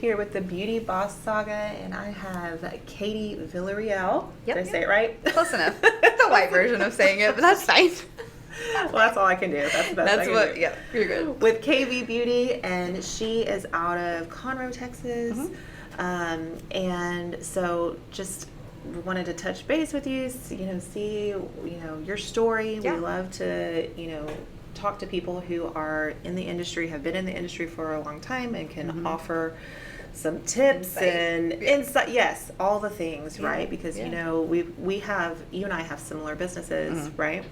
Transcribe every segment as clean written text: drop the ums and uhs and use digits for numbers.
here with the Beauty Boss Saga, and I have Kaitee Villarreal. Yep. Did I say it right? Close enough. The white version of saying it, but that's fine. Well, that's all I can do. That's the best I can do. Yeah, you're good. With KV Beauty, and she is out of Conroe, Texas. Mm-hmm. And so just wanted to touch base with you, see, your story. Yeah. We love to, talk to people who are in the industry, have been in the industry for a long time, and can offer some tips and insight. Yes, all the things, right? Because you and I have similar businesses, right?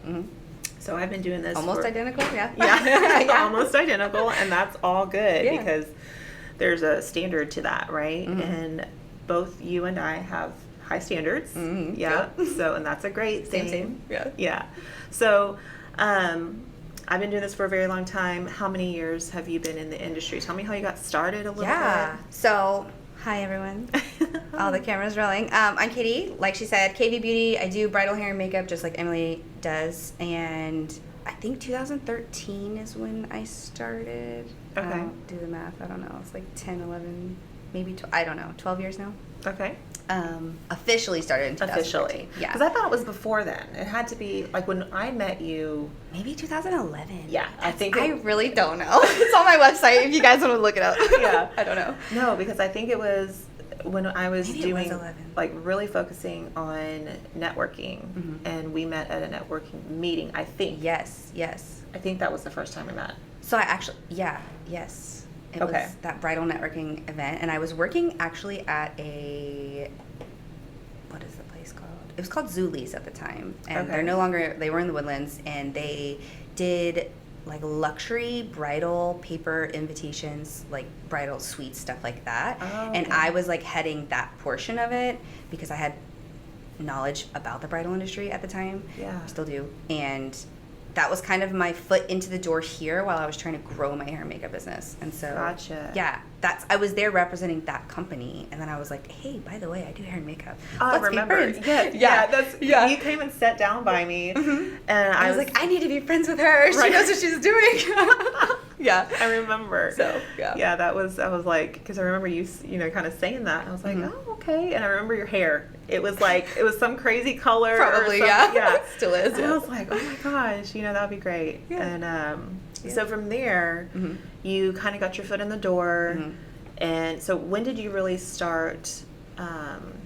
So I've been doing this almost identical, yeah. Yeah, almost identical, and that's all good because there's a standard to that, right? And both you and I have high standards. Yeah. So, and that's a great thing. Same. Yeah. Yeah. So, I've been doing this for a very long time. How many years have you been in the industry? Tell me how you got started a little bit. So, hi everyone. All the cameras rolling. I'm Kaitee. Like she said, KV Beauty. I do bridal hair and makeup just like Emily does. And I think 2013 is when I started. Okay. Do the math. I don't know. It's like 10, 11, maybe, I don't know, 12 years now. Okay. Officially started in 2013. Officially. Yeah. Because I thought it was before then. It had to be, like, when I met you. Maybe 2011. Yeah. I really don't know. It's on my website if you guys want to look it up. Yeah. I don't know. No, because I think it was when I was Maybe doing, it was 11. like, really focusing on networking. And we met at a networking meeting, I think. Yes. I think that was the first time we met. So I actually, yes. It was that bridal networking event, and I was working actually at what is the place called? It was called Zulie's at the time, and they're no longer, they were in the Woodlands, and they did like luxury bridal paper invitations, like bridal suite stuff like that. And I was like heading that portion of it because I had knowledge about the bridal industry at the time. Yeah. I still do. And that was kind of my foot into the door here while I was trying to grow my hair and makeup business. And so, Gotcha. Yeah, I was there representing that company. And then I was like, hey, by the way, I do hair and makeup. I remember. Yeah. You came and sat down by me. And I was like, I need to be friends with her. She knows what she's doing. Yeah. I remember. So, yeah. Yeah, I was like, because I remember you kind of saying that. And I was like, oh, okay. And I remember your hair. It was like, it was some crazy color. Probably, yeah. Still is. And I was like, oh my gosh, that would be great. Yeah. And so from there, you kind of got your foot in the door. And so when did you really start?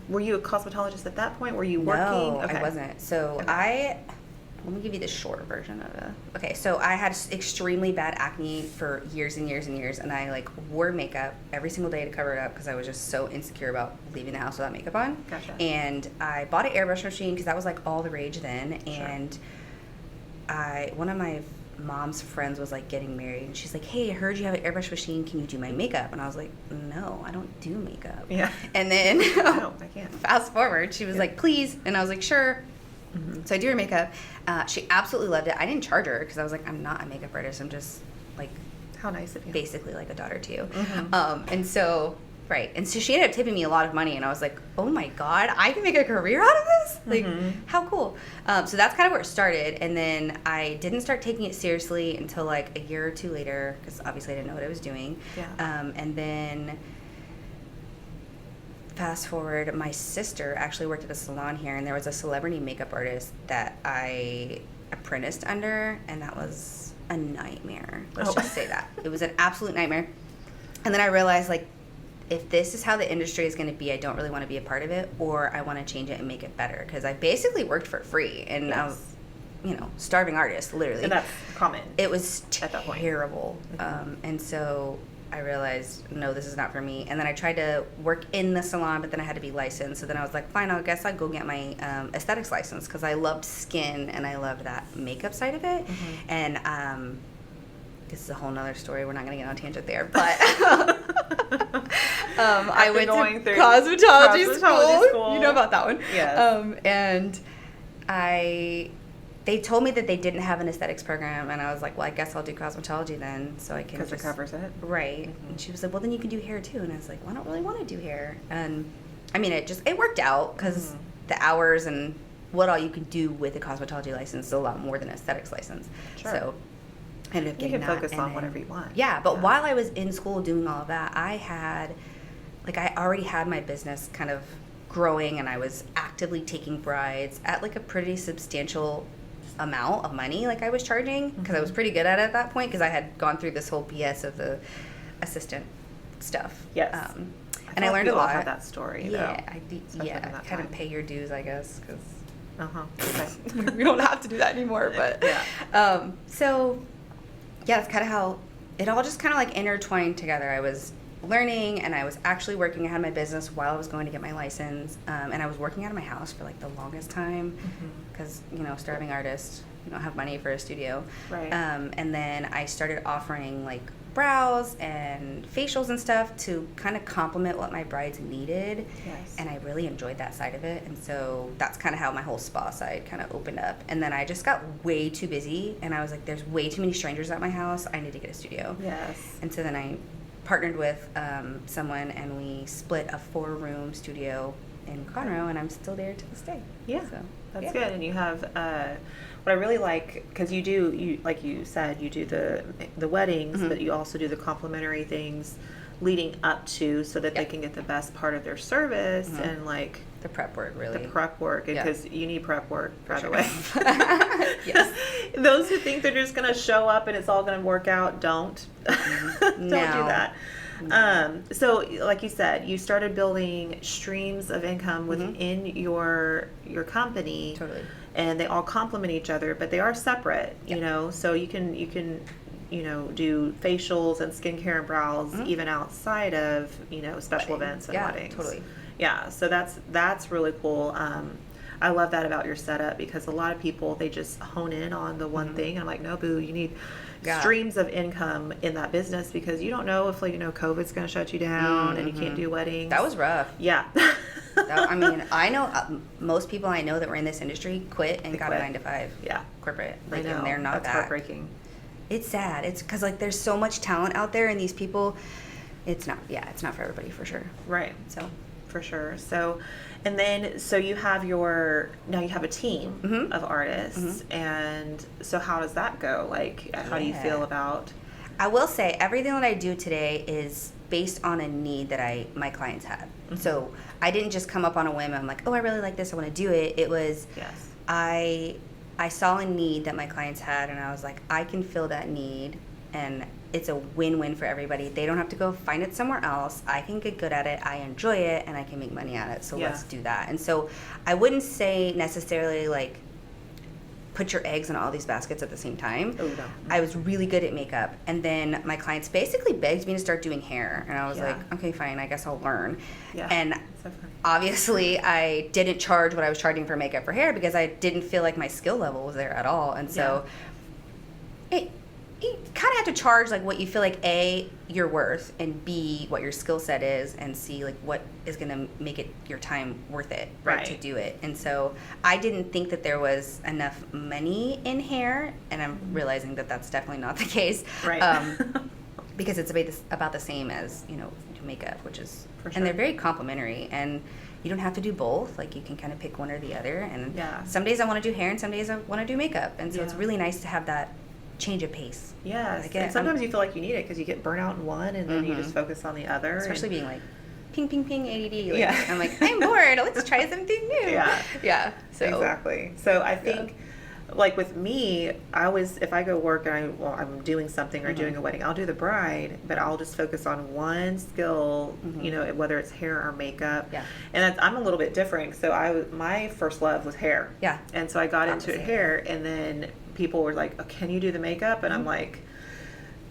Were you a cosmetologist at that point? Were you working? No, I wasn't. So let me give you the short version of it. Okay, so I had extremely bad acne for years and years and years, and I like wore makeup every single day to cover it up because I was just so insecure about leaving the house without makeup on. Gotcha. And I bought an airbrush machine because that was like all the rage then. And one of my mom's friends was like getting married, and she's like, hey, I heard you have an airbrush machine, can you do my makeup? And I was like, no, I don't do makeup. Yeah. And then no, I can't. Fast forward, she was like, please. And I was like, sure. So I do her makeup. She absolutely loved it. I didn't charge her because I was like, I'm not a makeup artist. I'm just like, how nice of you. Basically like a daughter to you. And so she ended up tipping me a lot of money, and I was like, oh my God, I can make a career out of this? Like, how cool. So that's kind of where it started. And then I didn't start taking it seriously until like a year or two later because obviously I didn't know what I was doing. Yeah. And then fast forward, my sister actually worked at a salon here, and there was a celebrity makeup artist that I apprenticed under, and that was a nightmare. Let's just say that. It was an absolute nightmare. And then I realized, like, if this is how the industry is going to be, I don't really want to be a part of it, or I want to change it and make it better, because I basically worked for free, and I was, starving artist, literally. And that's common. It was at that point. Terrible. And so I realized, no, this is not for me. And then I tried to work in the salon, but then I had to be licensed. So then I was like, fine, I guess I'll go get my aesthetics license because I loved skin and I loved that makeup side of it. And this is a whole nother story. We're not going to get on a tangent there. But I went to cosmetology school. You know about that one. Yes. And they told me that they didn't have an aesthetics program, and I was like, well, I guess I'll do cosmetology then, so I can because it covers it. Right. And she was like, well, then you can do hair too. And I was like, well, I don't really want to do hair. And I mean, it worked out because the hours and what all you can do with a cosmetology license is a lot more than an aesthetics license. Sure. So I ended up getting that. You can focus on whatever you want. Yeah, but while I was in school doing all of that, I had like I already had my business kind of growing, and I was actively taking brides at like a pretty substantial amount of money, like I was charging, because I was pretty good at it at that point, because I had gone through this whole BS of the assistant stuff. Yes. And I learned a lot. Had that story. Yeah, though, kind of pay your dues, I guess, because Okay. we don't have to do that anymore. But so yeah, that's kind of how it all just kind of like intertwined together. I was learning, and I was actually working. I had my business while I was going to get my license, and I was working out of my house for like the longest time, because starving artist, you don't have money for a studio. Right. And then I started offering like brows and facials and stuff to kind of complement what my brides needed. Yes. And I really enjoyed that side of it, and so that's kind of how my whole spa side kind of opened up. And then I just got way too busy, and I was like, there's way too many strangers at my house, I need to get a studio. Yes. And so then I partnered with someone, and we split a 4-room studio in Conroe, and I'm still there to this day. Yeah, So, that's good. And you have what I really like, because you like you said, you do the weddings, but you also do the complimentary things leading up to, so that they can get the best part of their service and like the prep work, really. the prep work, because you need prep work, by the way. Yes. Those who think they're just going to show up and it's all going to work out, don't. Don't do that. So like you said, you started building streams of income within your company. Totally. And they all complement each other, but they are separate, so you can do facials and skincare and brows even outside of, special events and weddings. Totally. Yeah, so that's really cool. I love that about your setup, because a lot of people, they just hone in on the one thing, and I'm like, no, boo, you need streams of income in that business, because you don't know if COVID's going to shut you down and you can't do weddings. That was rough. Yeah. I mean, I know most people I know that were in this industry quit and got a 9-to-5 corporate. I know. And they're not That's heartbreaking. It's sad. It's because there's so much talent out there, and these people, it's not for everybody, for sure. Right. So for sure. So, and then you have now you have a team of artists, and so how does that go? Like, how do you feel about? I will say everything that I do today is based on a need that my clients had. So I didn't just come up on a whim. I'm like, oh, I really like this, I want to do it. It was I saw a need that my clients had, and I was like, I can fill that need, and it's a win-win for everybody. They don't have to go find it somewhere else. I can get good at it, I enjoy it, and I can make money at it. So let's do that. And so I wouldn't say necessarily like put your eggs in all these baskets at the same time. Oh, no. I was really good at makeup, and then my clients basically begged me to start doing hair, and I was like, okay, fine, I guess I'll learn. And obviously I didn't charge what I was charging for makeup for hair, because I didn't feel like my skill level was there at all. And so you kind of have to charge like what you feel like A, you're worth, and B, what your skill set is, and C, like what is going to make it your time worth it, right, to do it. And so I didn't think that there was enough money in hair, and I'm realizing that that's definitely not the case, right? Because it's about the same as makeup, which is For sure. And they're very complimentary, and you don't have to do both. Like, you can kind of pick one or the other, and some days I want to do hair, and some days I want to do makeup, and so it's really nice to have that change of pace. Yes, and sometimes you feel like you need it, because you get burnt out in one, and then you just focus on the other. Especially being like, ping, ping, ping, ADD. Like, I'm like, I'm bored. Let's try something new. Yeah. So exactly. So I think, like with me, if I go work and I'm doing something or doing a wedding, I'll do the bride, but I'll just focus on one skill, whether it's hair or makeup. Yeah. And I'm a little bit different. So my first love was hair. Yeah. And so I got into hair, and then people were like, oh, can you do the makeup? And I'm like,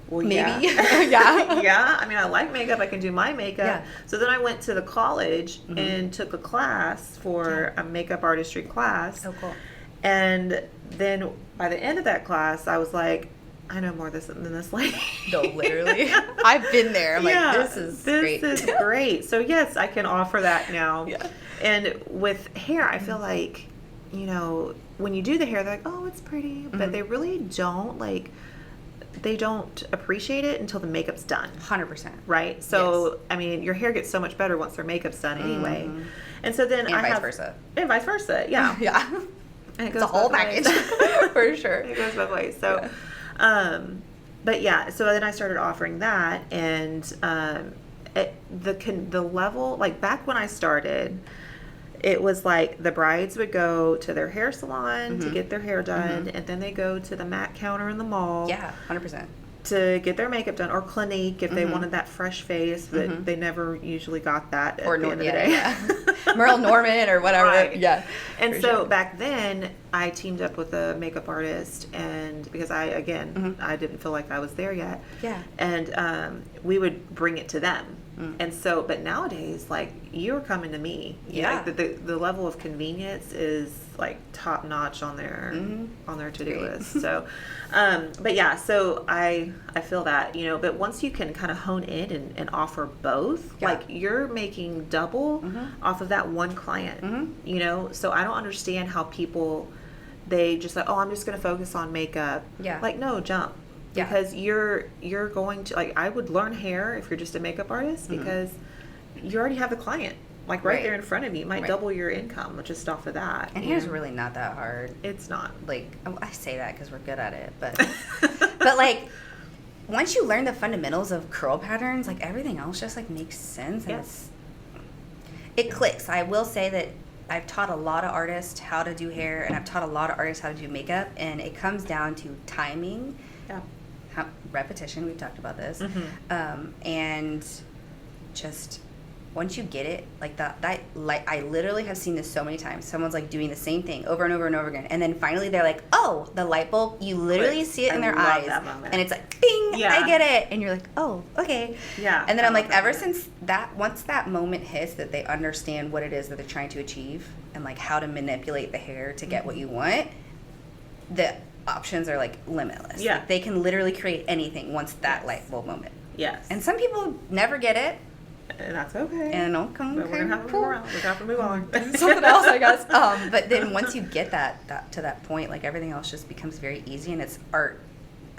well, maybe. Yeah. I mean, I like makeup. I can do my makeup. Yeah. So then I went to the college and took a class for a makeup artistry class. Oh, cool. And then by the end of that class, I was like, I know more than this lady. No, literally. I've been there. I'm like, this is great. This is great. So yes, I can offer that now. Yeah. And with hair, I feel like, when you do the hair, they're like, oh, it's pretty. But they really don't, they don't appreciate it until the makeup's done. 100%. Right? So, I mean, your hair gets so much better once their makeup's done anyway. And so then vice versa. And vice versa, yeah. Yeah. And it it's goes a whole both package. ways. For sure. It goes both ways. So, but yeah, so then I started offering that, and the level, like back when I started, it was like the brides would go to their hair salon to get their hair done, and then they go to the MAC counter in the mall. Yeah, 100%. To get their makeup done, or Clinique if they wanted that fresh face, but they never usually got that at the end of the day. Yeah. Merle Norman or whatever. Right. Yeah. And so back then, I teamed up with a makeup artist, and because I didn't feel like I was there yet. Yeah. And we would bring it to them. And so, but nowadays, like, you're coming to me. Yeah. The level of convenience is like top notch on their to-do list. So, but yeah, so I feel that, but once you can kind of hone in and offer both, like you're making double off of that one client, so I don't understand how people, they just like, oh, I'm just going to focus on makeup. Yeah. Like, no, jump. Yeah. Because you're going to, like, I would learn hair if you're just a makeup artist, because you already have the client, like, right there in front of you. It might double your income just off of that. And hair's really not that hard. It's not. Like, I say that because we're good at it, but but like, once you learn the fundamentals of curl patterns, like, everything else just like makes sense, and it clicks. I will say that I've taught a lot of artists how to do hair, and I've taught a lot of artists how to do makeup, and it comes down to timing. Yeah. Repetition, we've talked about this, and just once you get it, like that I literally have seen this so many times. Someone's like doing the same thing over and over and over again, and then finally they're like, oh, the light bulb, you literally see it in their eyes, and it's like, bing, I get it, and you're like, oh, okay. Yeah. And then I'm like, ever since that, once that moment hits that they understand what it is that they're trying to achieve and like how to manipulate the hair to get what you want, the options are like limitless. Yeah. Like, they can literally create anything once that light bulb moment. Yes. And some people never get it. And that's okay. And but we're gonna have to move around. We're gonna have to move on. Something else, I guess. But then once you get that to that point, like, everything else just becomes very easy, and it's art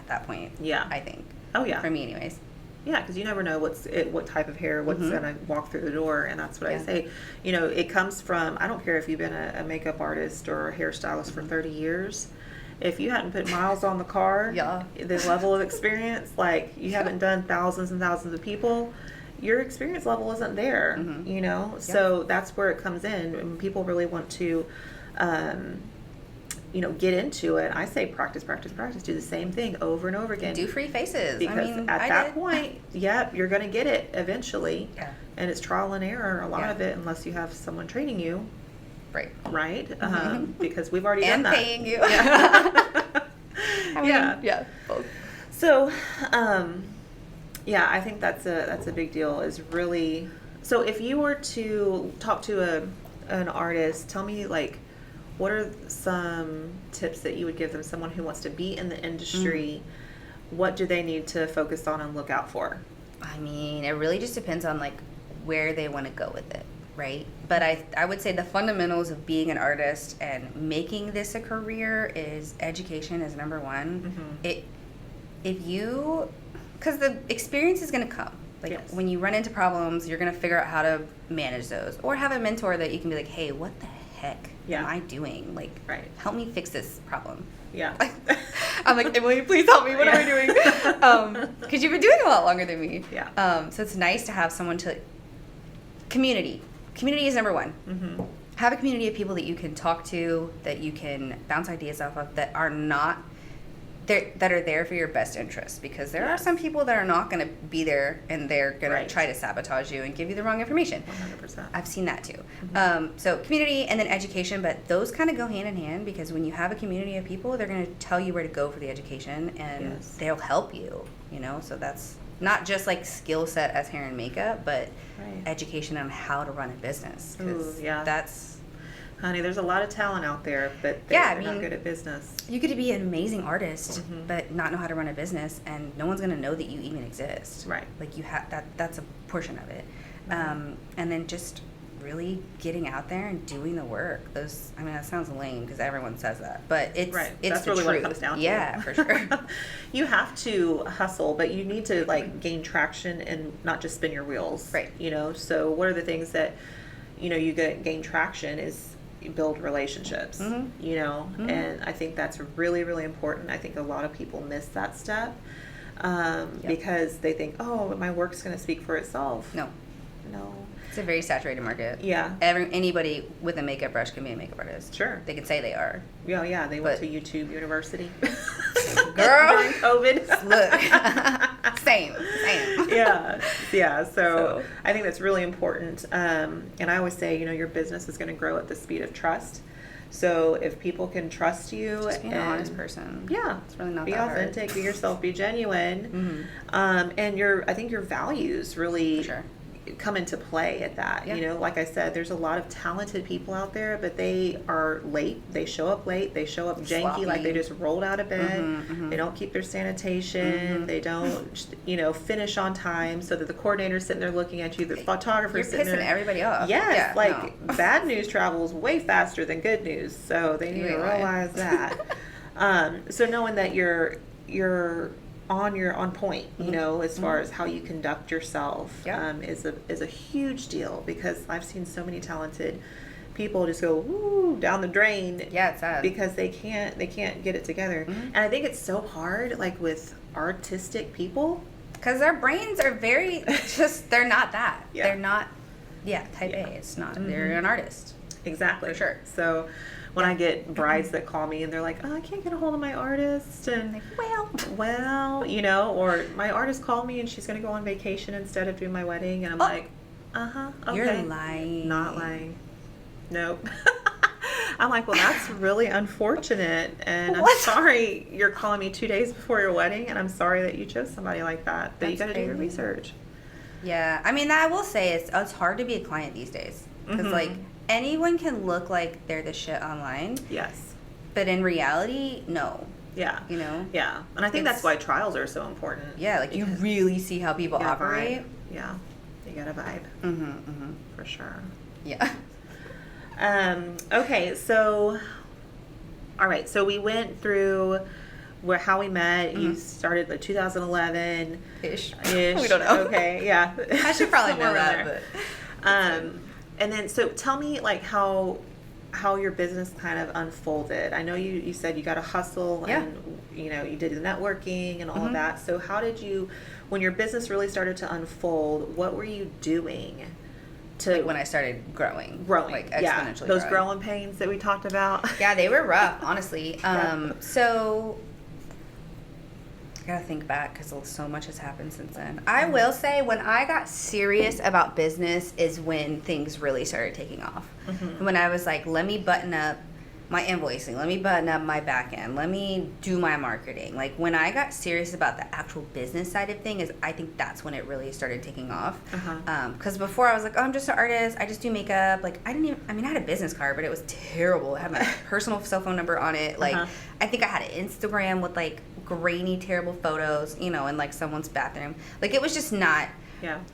at that point. Yeah. I think. Oh yeah. For me, anyways. Yeah, because you never know what type of hair, what's gonna walk through the door, and that's what I say. It comes from, I don't care if you've been a makeup artist or a hairstylist for 30 years. If you hadn't put miles on the car, the level of experience, like, you haven't done thousands and thousands of people, your experience level isn't there, So that's where it comes in. When people really want to, get into it, I say practice, do the same thing over and over again. Do free faces. Because at that point, you're going to get it eventually. Yeah. And it's trial and error, a lot of it, unless you have someone training you. Right? Because we've already done that. And paying you. Yeah. Both. So, I think that's a big deal, is really, so if you were to talk to an artist, tell me, like, what are some tips that you would give them, someone who wants to be in the industry? What do they need to focus on and look out for? I mean, it really just depends on, like, where they want to go with it, right? But I would say the fundamentals of being an artist and making this a career is education is number one. Because the experience is going to come. Like, when you run into problems, you're going to figure out how to manage those, or have a mentor that you can be like, hey, what the heck am I doing? Like, help me fix this problem. Yeah. I'm like, Emily, please help me. What am I doing? Because you've been doing a lot longer than me. Yeah. So it's nice to have someone to... Community is number one. Have a community of people that you can talk to, that you can bounce ideas off of, that are there for your best interest, because there are some people that are not going to be there, and they're going to try to sabotage you and give you the wrong information. 100%. I've seen that too. So community and then education, but those kind of go hand in hand, because when you have a community of people, they're going to tell you where to go for the education, and they'll help you, so that's not just like skill set as hair and makeup, but education on how to run a business. That's... Honey, there's a lot of talent out there, but they're not good at business. You could be an amazing artist, but not know how to run a business, and no one's going to know that you even exist. Right. Like, you have that's a portion of it. And then just really getting out there and doing the work. That sounds lame because everyone says that, but it's that's really what it comes down to. Yeah, for sure. You have to hustle, but you need to, like, gain traction and not just spin your wheels. Right. So what are the things that you gain traction is build relationships, and I think that's really, really important. I think a lot of people miss that step. because they think, oh, my work's going to speak for itself. No. No. It's a very saturated market. Yeah. Anybody with a makeup brush can be a makeup artist. Sure. They can say they are. Yeah, they went to YouTube University. Girl. During COVID. Look. Same. Yeah. So I think that's really important. And I always say, your business is going to grow at the speed of trust. So if people can trust you, just be an honest person. Yeah, it's really not be that authentic, hard. Be yourself, be genuine, and I think your values really come into play at that. Yeah. Like I said, there's a lot of talented people out there, but they are late. They show up late. They show up janky, Sloppy. like they just rolled out of bed. They don't keep their sanitation. They don't, finish on time, so that the coordinator's sitting there looking at you. The photographer's You're sitting pissing there. everybody off. Yes, bad news travels way faster than good news, so they need to realize that. So knowing that you're on point, as far as how you conduct yourself, is a huge deal, because I've seen so many talented people just go down the drain. Yeah, it's sad. Because they can't get it together. And I think it's so hard, like with artistic people, because their brains are very they're not that. Yeah. They're not type A. It's not. They're an artist. Exactly. For sure. So when I get brides that call me and they're like, oh, I can't get a hold of my artist, and Like, or my artist called me and she's going to go on vacation instead of doing my wedding, and I'm like, okay. You're lying. Not lying. Nope. I'm like, well, that's really unfortunate, and I'm sorry you're calling me 2 days before your wedding, and I'm sorry that you chose somebody like that, but you got to do your research. Yeah, I mean, I will say it's hard to be a client these days, because anyone can look like they're the shit online. Yes. But in reality, no. Yeah. Yeah. And I think that's why trials are so important. Yeah, like you really see how people operate. Vibe. Yeah. You got a vibe. For sure. Yeah. Okay, so all right, so we went through how we met. You started like 2011 ish. We don't know. Okay, yeah. I should probably know that, but and then so tell me like how your business kind of unfolded. I know you said you got to hustle, and you did the networking and all of that. So how did you, when your business really started to unfold, what were you doing like when I started growing like exponentially. Those growing pains that we talked about. Yeah, they were rough, honestly. So I gotta think back, because so much has happened since then. I will say, when I got serious about business is when things really started taking off. When I was like, let me button up my invoicing, let me button up my back end, let me do my marketing. Like, when I got serious about the actual business side of things, I think that's when it really started taking off. Because before I was like, oh, I'm just an artist, I just do makeup. Like, I had a business card, but it was terrible. It had my personal cell phone number on it. Like, I think I had an Instagram with like grainy, terrible photos, in like someone's bathroom. Like, it was just not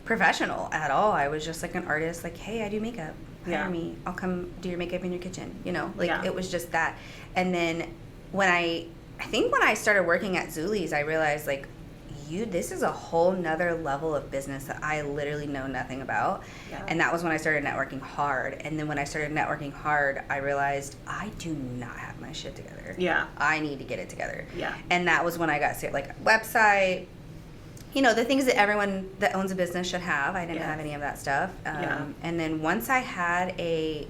professional at all. I was just like an artist, like, hey, I do makeup. Hire me. I'll come do your makeup in your kitchen. It was just that. And then when I started working at Zulie's, I realized like, this is a whole nother level of business that I literally know nothing about. And that was when I started networking hard. And then when I started networking hard, I realized I do not have my shit together. I need to get it together. And that was when I got sick, like website, the things that everyone that owns a business should have. I didn't have any of that stuff. And then once I had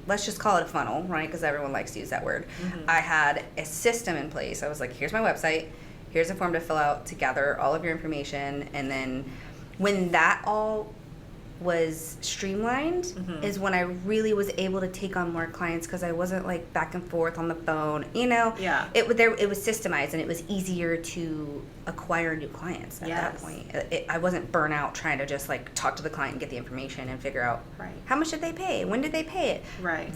let's just call it a funnel, right? Because everyone likes to use that word. I had a system in place. I was like, here's my website. Here's a form to fill out to gather all of your information. And then when that all was streamlined is when I really was able to take on more clients, because I wasn't like back and forth on the phone. It was systemized, and it was easier to acquire new clients at that point. I wasn't burnt out trying to just like talk to the client and get the information and figure out how much did they pay, when did they pay it,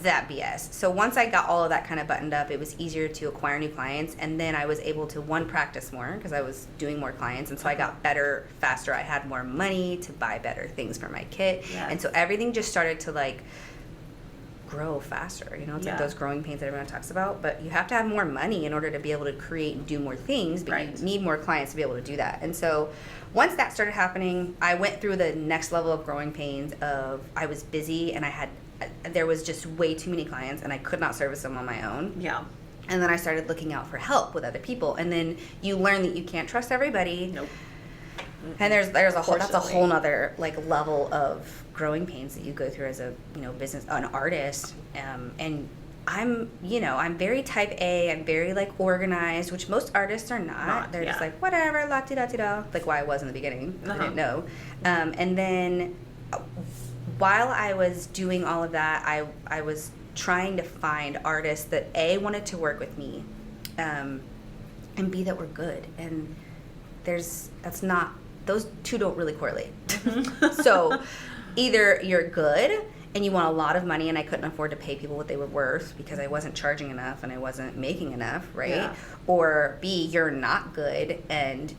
that BS. So once I got all of that kind of buttoned up, it was easier to acquire new clients, and then I was able to practice more, because I was doing more clients, and so I got better faster. I had more money to buy better things for my kit, and so everything just started to like grow faster. It's like those growing pains that everyone talks about, but you have to have more money in order to be able to create and do more things, but you need more clients to be able to do that. And so once that started happening, I went through the next level of growing pains of I was busy, and there was just way too many clients, and I could not service them on my own. And then I started looking out for help with other people, and then you learn that you can't trust everybody. And there's a whole, that's a Unfortunately. whole nother like level of growing pains that you go through as a, business, an artist. And I'm very type A. I'm very like organized, which most artists are not. They're just like, whatever, la-ti-da-ti-da, like why I was in the beginning. I didn't know. And then while I was doing all of that, I was trying to find artists that A, wanted to work with me, and B, that were good. And those two don't really correlate. So either you're good and you want a lot of money, and I couldn't afford to pay people what they were worth because I wasn't charging enough and I wasn't making enough, right? Yeah. Or B, you're not good and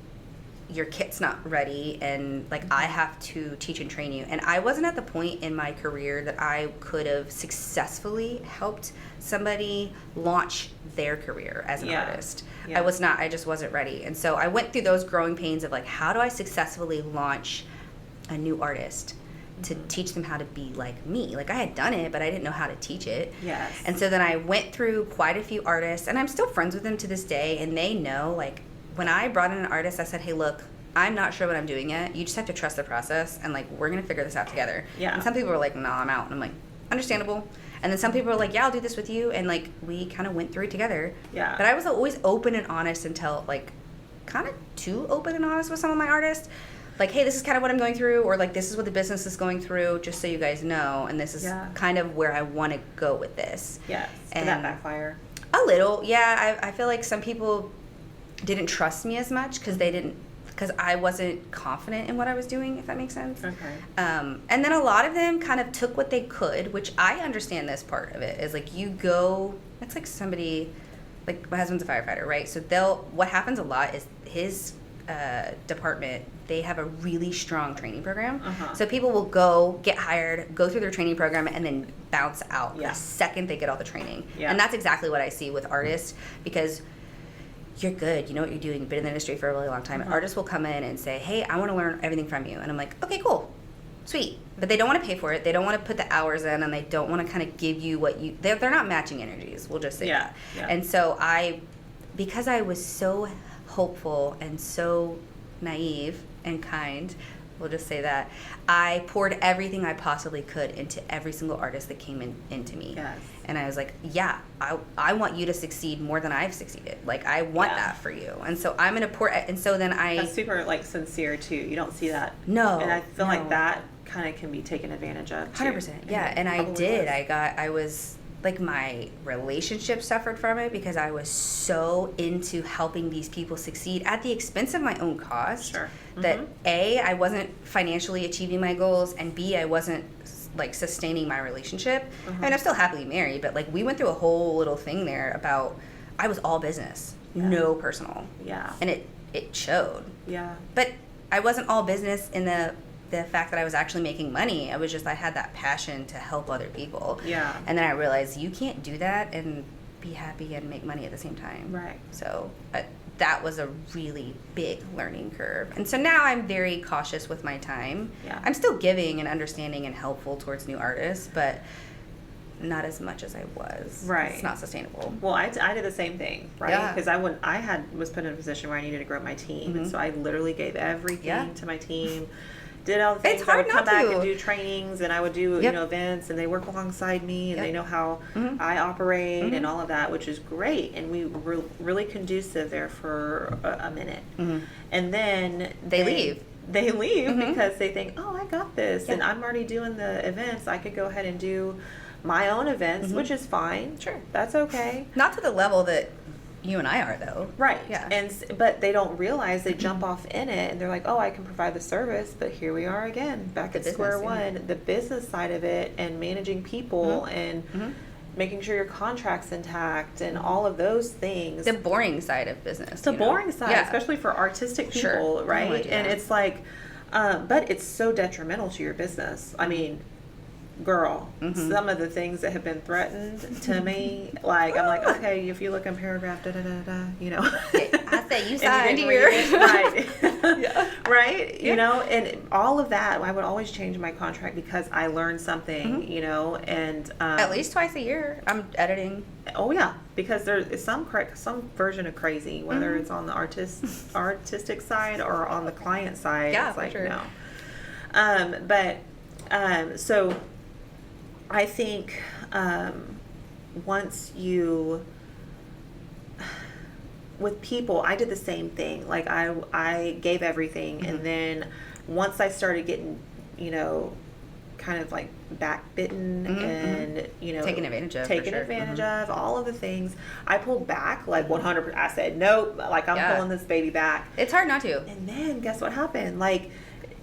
your kit's not ready, and like I have to teach and train you. And I wasn't at the point in my career that I could have successfully helped somebody launch their career as an artist. I was not. I just wasn't ready. And so I went through those growing pains of like, how do I successfully launch a new artist to teach them how to be like me? Like I had done it, but I didn't know how to teach it. Yes. And so then I went through quite a few artists, and I'm still friends with them to this day, and they know, like, when I brought in an artist, I said, hey, look, I'm not sure what I'm doing yet. You just have to trust the process, and like we're gonna figure this out together. Yeah. And some people were like, no, I'm out. And I'm like, understandable. And then some people were like, yeah, I'll do this with you. And like we kind of went through it together. Yeah. But I was always open and honest until like kind of too open and honest with some of my artists. Like, hey, this is kind of what I'm going through, or like this is what the business is going through, just so you guys know. And this is kind of where I want to go with this. Yes. Did And that backfire? A little, yeah. I feel like some people didn't trust me as much because I wasn't confident in what I was doing, if that makes sense. Okay. And then a lot of them kind of took what they could, which I understand this part of it, is like you go, it's like somebody, like my husband's a firefighter, right? So what happens a lot is his department, they have a really strong training program. So people will go, get hired, go through their training program, and then bounce out the second they get all the training. And that's exactly what I see with artists, because you're good, you know what you're doing, you've been in the industry for a really long time. Artists will come in and say, hey, I want to learn everything from you. And I'm like, okay, cool, sweet. But they don't want to pay for it. They don't want to put the hours in, and they don't want to kind of give you what you, they're not matching energies, we'll just say that. And so because I was so hopeful and so naive and kind, we'll just say that, I poured everything I possibly could into every single artist that came into me. Yes. And I was like, yeah, I want you to succeed more than I've succeeded. Like, I want that for you. And so I'm going to pour, and so then That's super, like, sincere, too. You don't see that. No. And I feel like that kind of can be taken advantage of, too. 100%. Yeah, and I did. I was, like, my relationship suffered from it because I was so into helping these people succeed at the expense of my own cost. Sure. That A, I wasn't financially achieving my goals, and B, I wasn't like sustaining my relationship. I mean, I'm still happily married, but like we went through a whole little thing there about, I was all business, no personal. Yeah. And it showed. Yeah. But I wasn't all business in the fact that I was actually making money. I had that passion to help other people. Yeah. And then I realized you can't do that and be happy and make money at the same time. Right. So that was a really big learning curve. And so now I'm very cautious with my time. Yeah. I'm still giving and understanding and helpful towards new artists, but not as much as I was. Right. It's not sustainable. Well, I did the same thing, right? Yeah. Because was put in a position where I needed to grow my team, and so I literally gave everything to my team. Did all the things. It's hard I would come not back to. and do trainings, and I would do events, and they work alongside me, and they know how I operate and all of that, which is great. And we were really conducive there for a minute, and then They leave. They leave because they think, oh, I got this, and I'm already doing the events. I could go ahead and do my own events, which is fine. Sure, that's okay. Not to the level that you and I are, though. Right. Yeah. But they don't realize, they jump off in it and they're like, oh, I can provide the service, but here we are again, back at square one. The business side of it and managing people and making sure your contract's intact and all of those things. The boring side of business. It's the boring side, especially for artistic people, right? And it's like, but it's so detrimental to your business. I mean, girl, some of the things that have been threatened to me, like, I'm like, okay, if you look in paragraph, you know. I say you signed here. Right. Right? You know, and all of that, I would always change my contract because I learned something, you know, and. At least twice a year, I'm editing. Oh yeah, because there is some version of crazy, whether it's on the artistic side or on the client side. Yeah, it's for like sure. no. So I think once you, with people, I did the same thing. Like I gave everything, and then once I started getting, kind of like backbitten and taken advantage of all of the things, I pulled back like 100%. I said nope, like I'm pulling this baby back. It's hard not to. And then guess what happened? Like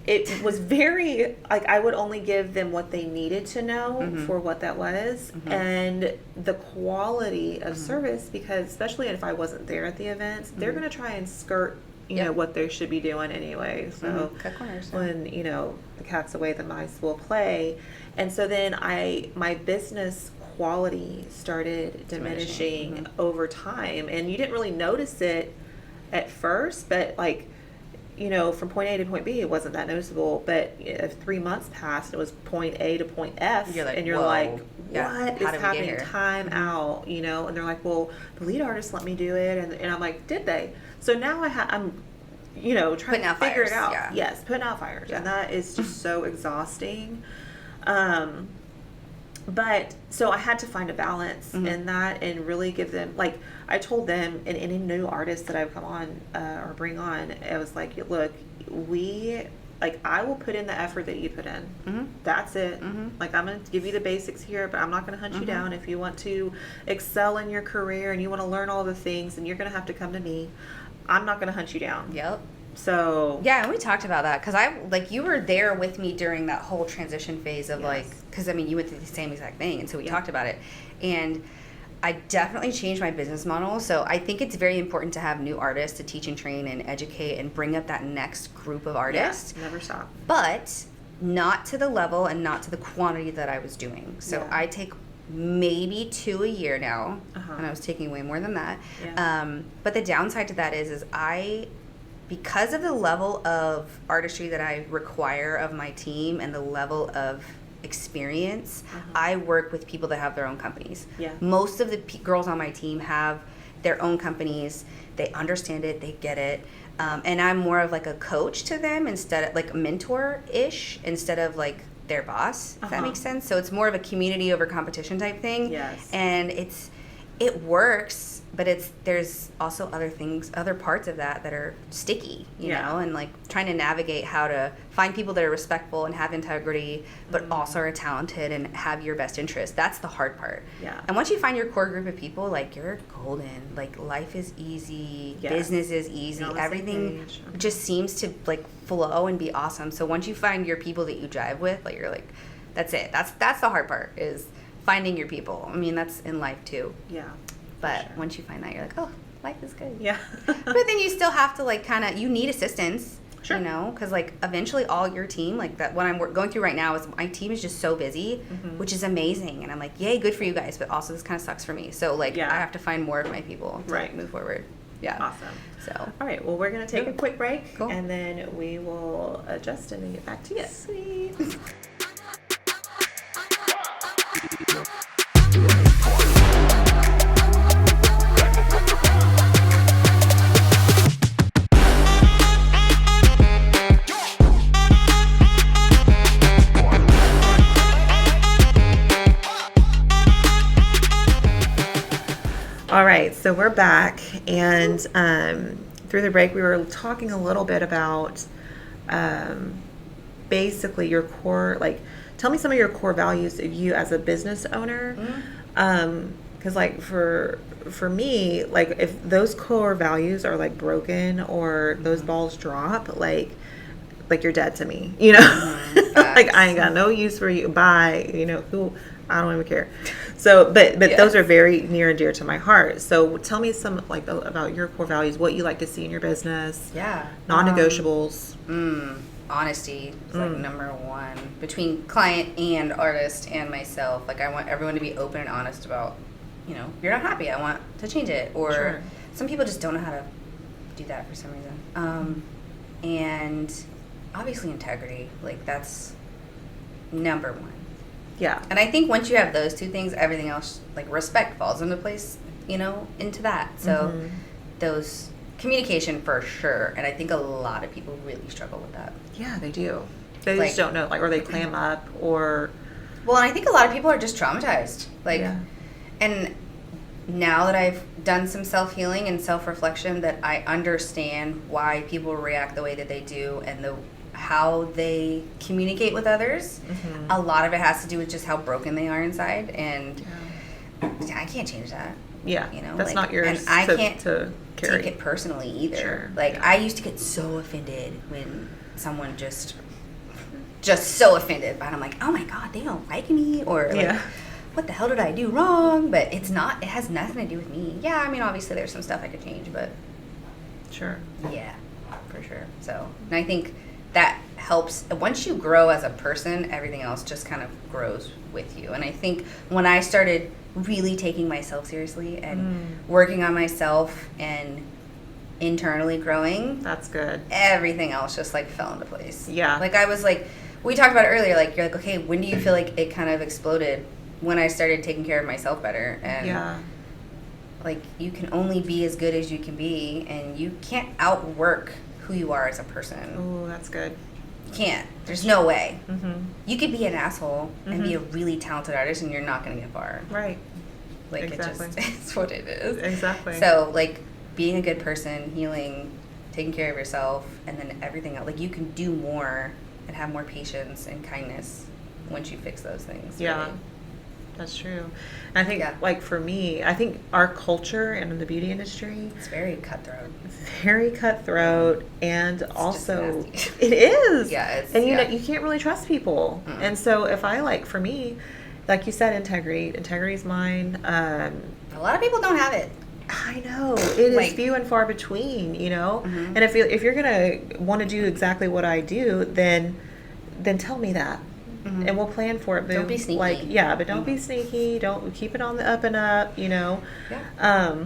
it was very, like, I would only give them what they needed to know for what that was, and the quality of service, because especially if I wasn't there at the events, they're going to try and skirt what they should be doing anyway. So cut corners. when the cat's away, the mice will play. And so then my business quality started diminishing over time, and you didn't really notice it at first, but like, from point A to point B, it wasn't that noticeable. But if 3 months passed, it was point A to point F, you're like, and you're whoa. like, what is How did we get happening? here? Time out, and they're like, well, the lead artist let me do it, and I'm like, did they? So now I'm, trying to figure it out. Yeah. Yes, putting out fires, and that is just so exhausting. But so I had to find a balance in that, and really give them, like I told them, and any new artists that I've come on or bring on, I was like, look, I will put in the effort that you put in. That's it. Like, I'm going to give you the basics here, but I'm not going to hunt you down. If you want to excel in your career and you want to learn all the things, then you're going to have to come to me. I'm not going to hunt you down. Yep. So yeah, and we talked about that, because you were there with me during that whole transition phase of because you went through the same exact thing, and so we talked about it, and I definitely changed my business model. So I think it's very important to have new artists to teach and train and educate and bring up that next group of artists. Yeah, never stop. But not to the level and not to the quantity that I was doing. So I take maybe 2 a year now, and I was taking way more than that. Yeah. But the downside to that is because of the level of artistry that I require of my team and the level of experience, I work with people that have their own companies. Yeah. Most of the girls on my team have their own companies. They understand it. They get it. And I'm more of like a coach to them, instead of like a mentor-ish, instead of like their boss, if that makes sense. So it's more of a community over competition type thing. Yes. And it works, but there's also other parts of that are sticky, you know, and like trying to navigate how to find people that are respectful and have integrity, but also are talented and have your best interest. That's the hard part. Yeah. And once you find your core group of people, like, you're golden. Like, life is easy, business is easy, everything just seems to like flow and be awesome. So once you find your people that you jive with, like, you're like, that's it. That's the hard part, is finding your people. I mean, that's in life too. Yeah. But once you find that, you're like, oh, life is good. Yeah. But then you still have to, like, you need assistance. Sure. You know, because, like, eventually all your team, like, that what I'm going through right now is my team is just so busy, which is amazing. And I'm like, yay, good for you guys. But also this kind of sucks for me. So, like, I have to find more of my people to like, move forward. Yeah. Awesome. So. All right. Well, we're going to take a quick break. Cool. And then we will adjust and then get back to you. Sweet. All right, so we're back, and through the break we were talking a little bit about basically your core, like, tell me some of your core values of you as a business owner, because like for me, like, if those core values are like broken or those balls drop, like you're dead to me, you know. Like, I ain't got no use for you. Bye, you know, who, I don't even care. So, but those are very near and dear to my heart. So tell me some, like, about your core values, what you like to see in your business. Yeah. Non-negotiables. Honesty is like number one between client and artist and myself. Like, I want everyone to be open and honest about, you know, you're not happy, I want to change it. Or some people just don't know how to do that for some reason. And obviously integrity, like, that's number one. Yeah. And I think once you have those two things, everything else, like respect, falls into place, into that. So those communication for sure. And I think a lot of people really struggle with that. Yeah, they do. They just don't know, like, or they clam up, or... Well, and I think a lot of people are just traumatized. Like, and now that I've done some self-healing and self-reflection, that I understand why people react the way that they do and how they communicate with others. A lot of it has to do with just how broken they are inside, and I can't change that. Yeah, that's not yours. And I can't to carry. take it personally either. Sure. I used to get so offended when someone just so offended, but I'm like, oh my god, they don't like me, or like, what the hell did I do wrong? But it has nothing to do with me. Yeah, I mean, obviously there's some stuff I could change, but sure. Yeah, for sure. So, and I think that helps. Once you grow as a person, everything else just kind of grows with you. And I think when I started really taking myself seriously and working on myself and internally growing, that's good. Everything else just like fell into place. Yeah. Like I was like, we talked about it earlier, like you're like, okay, when do you feel like it kind of exploded? When I started taking care of myself better. And like, you can only be as good as you can be, and you can't outwork who you are as a person. Oh, that's good. You can't. There's no way. You could be an asshole and be a really talented artist, and you're not going to get far. Right. Like, exactly. It's what it is. Exactly. So, like, being a good person, healing, taking care of yourself, and then everything else. Like, you can do more and have more patience and kindness once you fix those things. Yeah. Really. That's true. And I think, like, for me, I think our culture and in the beauty industry... It's very cutthroat. Very cutthroat, and it's also... It is! Yeah, and you can't really trust people. And so if I, like, for me, like you said, integrity is mine. A lot of people don't have it. I know. It is few and far between, And if you're going to want to do exactly what I do, then tell me that. And we'll plan for it. But don't be sneaky. But don't be sneaky. Don't keep it on the up and up, Yeah.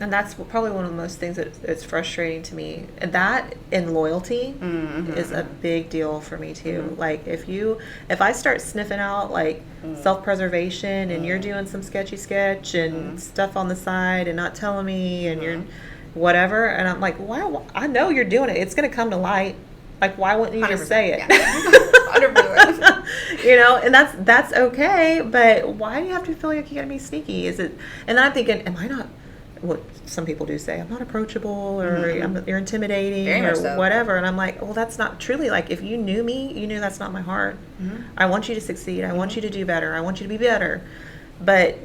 And that's probably one of the most things that's frustrating to me. And that and loyalty is a big deal for me too. Like if I start sniffing out like self-preservation and you're doing some sketch and stuff on the side and not telling me and you're whatever, and I'm like, wow, I know you're doing it. It's going to come to light. Like, why wouldn't you just say it? Yeah. 100%. And that's okay, but why do you have to feel like you gotta be sneaky? Is it? And I'm thinking, am I not? What some people do say, I'm not approachable, or you're intimidating, or whatever. And I'm like, well, that's not truly. Like, if you knew me, you knew that's not my heart. I want you to succeed. I want you to do better. I want you to be better. But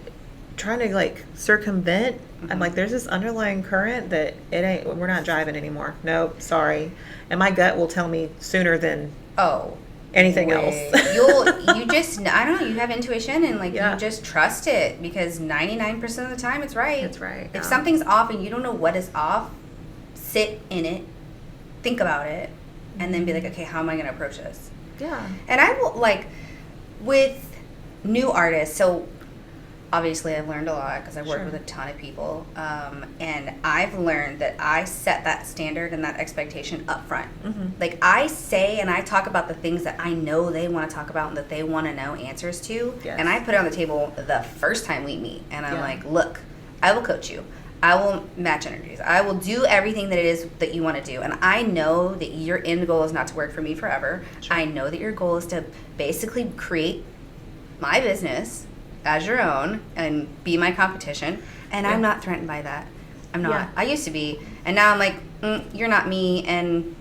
trying to like circumvent, I'm like, there's this underlying current that we're not jiving anymore. Nope, sorry. And my gut will tell me sooner than anything else. You just, I don't know, you have intuition, and like you just trust it, because 99% of the time it's right. It's right. If something's off and you don't know what is off, sit in it, think about it, and then be like, okay, how am I going to approach this? Yeah. And I will, like, with new artists, so obviously I've learned a lot because I've worked with a ton of people, and I've learned that I set that standard and that expectation up front. Like, I say and I talk about the things that I know they want to talk about and that they want to know answers to, and I put it on the table the first time we meet, and I'm like, look, I will coach you. I will match energies. I will do everything that it is that you want to do. And I know that your end goal is not to work for me forever. I know that your goal is to basically create my business as your own and be my competition, and I'm not threatened by that. I'm not. I used to be, and now I'm like, you're not me, and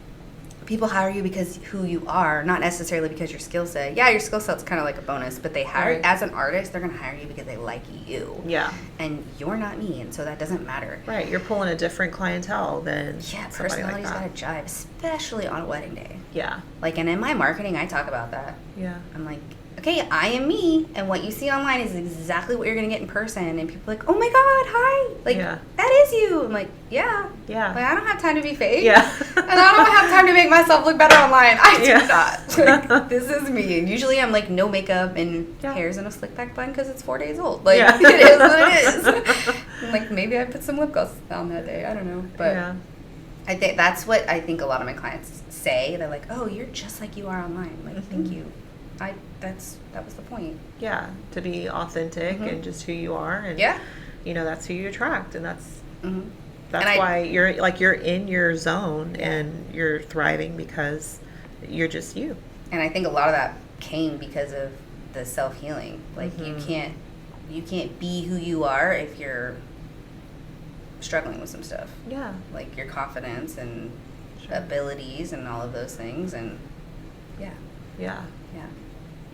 people hire you because who you are, not necessarily because your skill set. Yeah, your skill set's kind of like a bonus, but they hire as an artist, they're going to hire you because they like you. Yeah. And you're not me, and so that doesn't matter. Right, you're pulling a different clientele than personality's got to jive, especially on a wedding day. Yeah. Like, and in my marketing, I talk about that. Yeah. I'm like, okay, I am me, and what you see online is exactly what you're going to get in person. And people are like, oh my God, hi. Like, that is you. I'm like, yeah. Like, I don't have time to be fake. And I don't have time to make myself look better online. I do not. Like, this is me. And usually I'm like, no makeup and hair's in a slick back bun because it's 4 days old. Like, it is what it is. Like, maybe I put some lip gloss on that day. I don't know. But I think that's what I think a lot of my clients say. They're like, oh, you're just like you are online. I'm like, thank you. that was the point. Yeah, to be authentic and just who you are, and that's who you attract, and that's why you're in your zone and you're thriving because you're just you. And I think a lot of that came because of the self-healing. Like you can't be who you are if you're struggling with some stuff. Yeah. Like your confidence and abilities and all of those things, and yeah.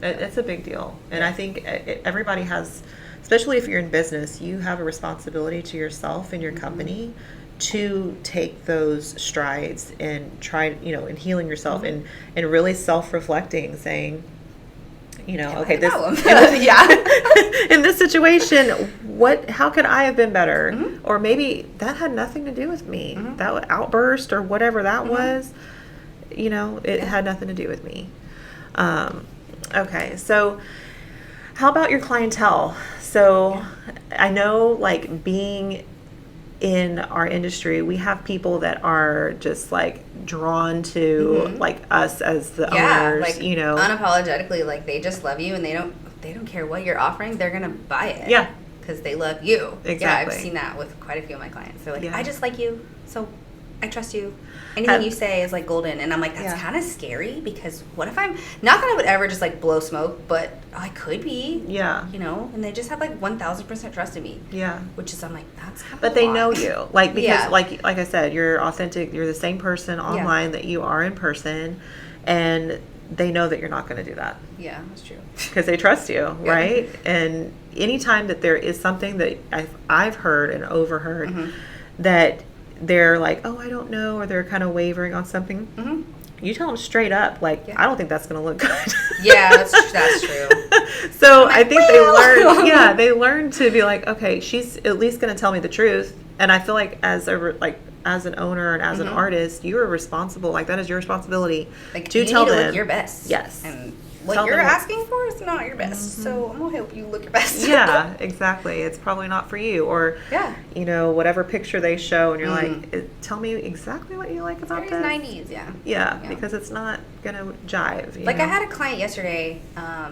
It's a big deal. And I think everybody has, especially if you're in business, you have a responsibility to yourself and your company to take those strides and try, and healing yourself and really self-reflecting, saying, okay, this, in this situation, how could I have been better? Or maybe that had nothing to do with me. That outburst or whatever that was, it had nothing to do with me. Okay, so how about your clientele? So I know, like, being in our industry, we have people that are just like drawn to like us as the owners, like, unapologetically, like they just love you and they don't care what you're offering, they're gonna buy it. Because they love you. Exactly. Yeah, I've seen that with quite a few of my clients. They're like, I just like you, so I trust you. Anything you say is like golden. And I'm like, that's kind of scary, because what if I'm, not that I would ever just like blow smoke, but I could be. Yeah. And they just have like 1000% trust in me. Yeah. Which is, I'm like, that's kind of But they know you. Like, because like I said, you're authentic. You're the same person online that you are in person. And they know that you're not going to do that. Yeah, that's true. Because they trust you, right? And anytime that there is something that I've heard and overheard that they're like, oh, I don't know, or they're kind of wavering on something, you tell them straight up, like, I don't think that's going to look good. Yeah, that's true. So I think they learn to be like, okay, she's at least going to tell me the truth. And I feel like as an owner and as an artist, you are responsible. Like, that is your responsibility to tell them look your best. Yes. And what you're asking for is not your best. So I'm going to help you look your best. Yeah, exactly. It's probably not for you. Or, whatever picture they show, and you're like, tell me exactly what you like about this. 90s, Yeah, because it's not going to jive. I had a client yesterday.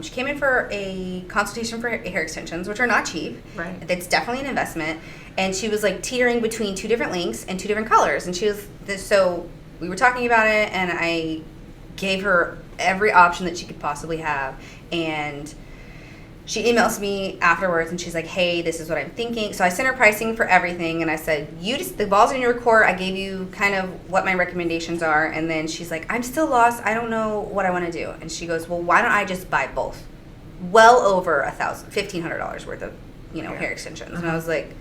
She came in for a consultation for hair extensions, which are not cheap. Right. It's definitely an investment. And she was like teetering between two different lengths and two different colors. And so we were talking about it, and I gave her every option that she could possibly have. And she emails me afterwards, and she's like, hey, this is what I'm thinking. So I sent her pricing for everything, and I said, the ball's in your court. I gave you kind of what my recommendations are. And then she's like, I'm still lost. I don't know what I want to do. And she goes, well, why don't I just buy both? Well over $1,500 worth of hair extensions. And I was like,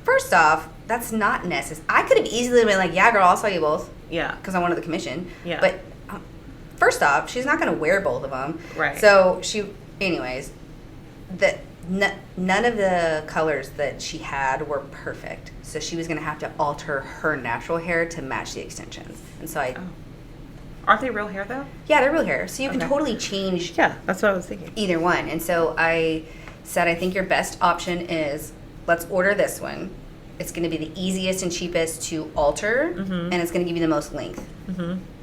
first off, that's not necessary. I could have easily been like, yeah, girl, I'll sell you both. Yeah. Because I wanted the commission. Yeah. But first off, she's not going to wear both of them. Right. So anyways, none of the colors that she had were perfect. So she was going to have to alter her natural hair to match the extensions. And so Aren't they real hair, though? Yeah, they're real hair. So you can totally change. Yeah, that's what I was thinking. Either one. And so I said, I think your best option is, let's order this one. It's going to be the easiest and cheapest to alter, and it's going to give you the most length,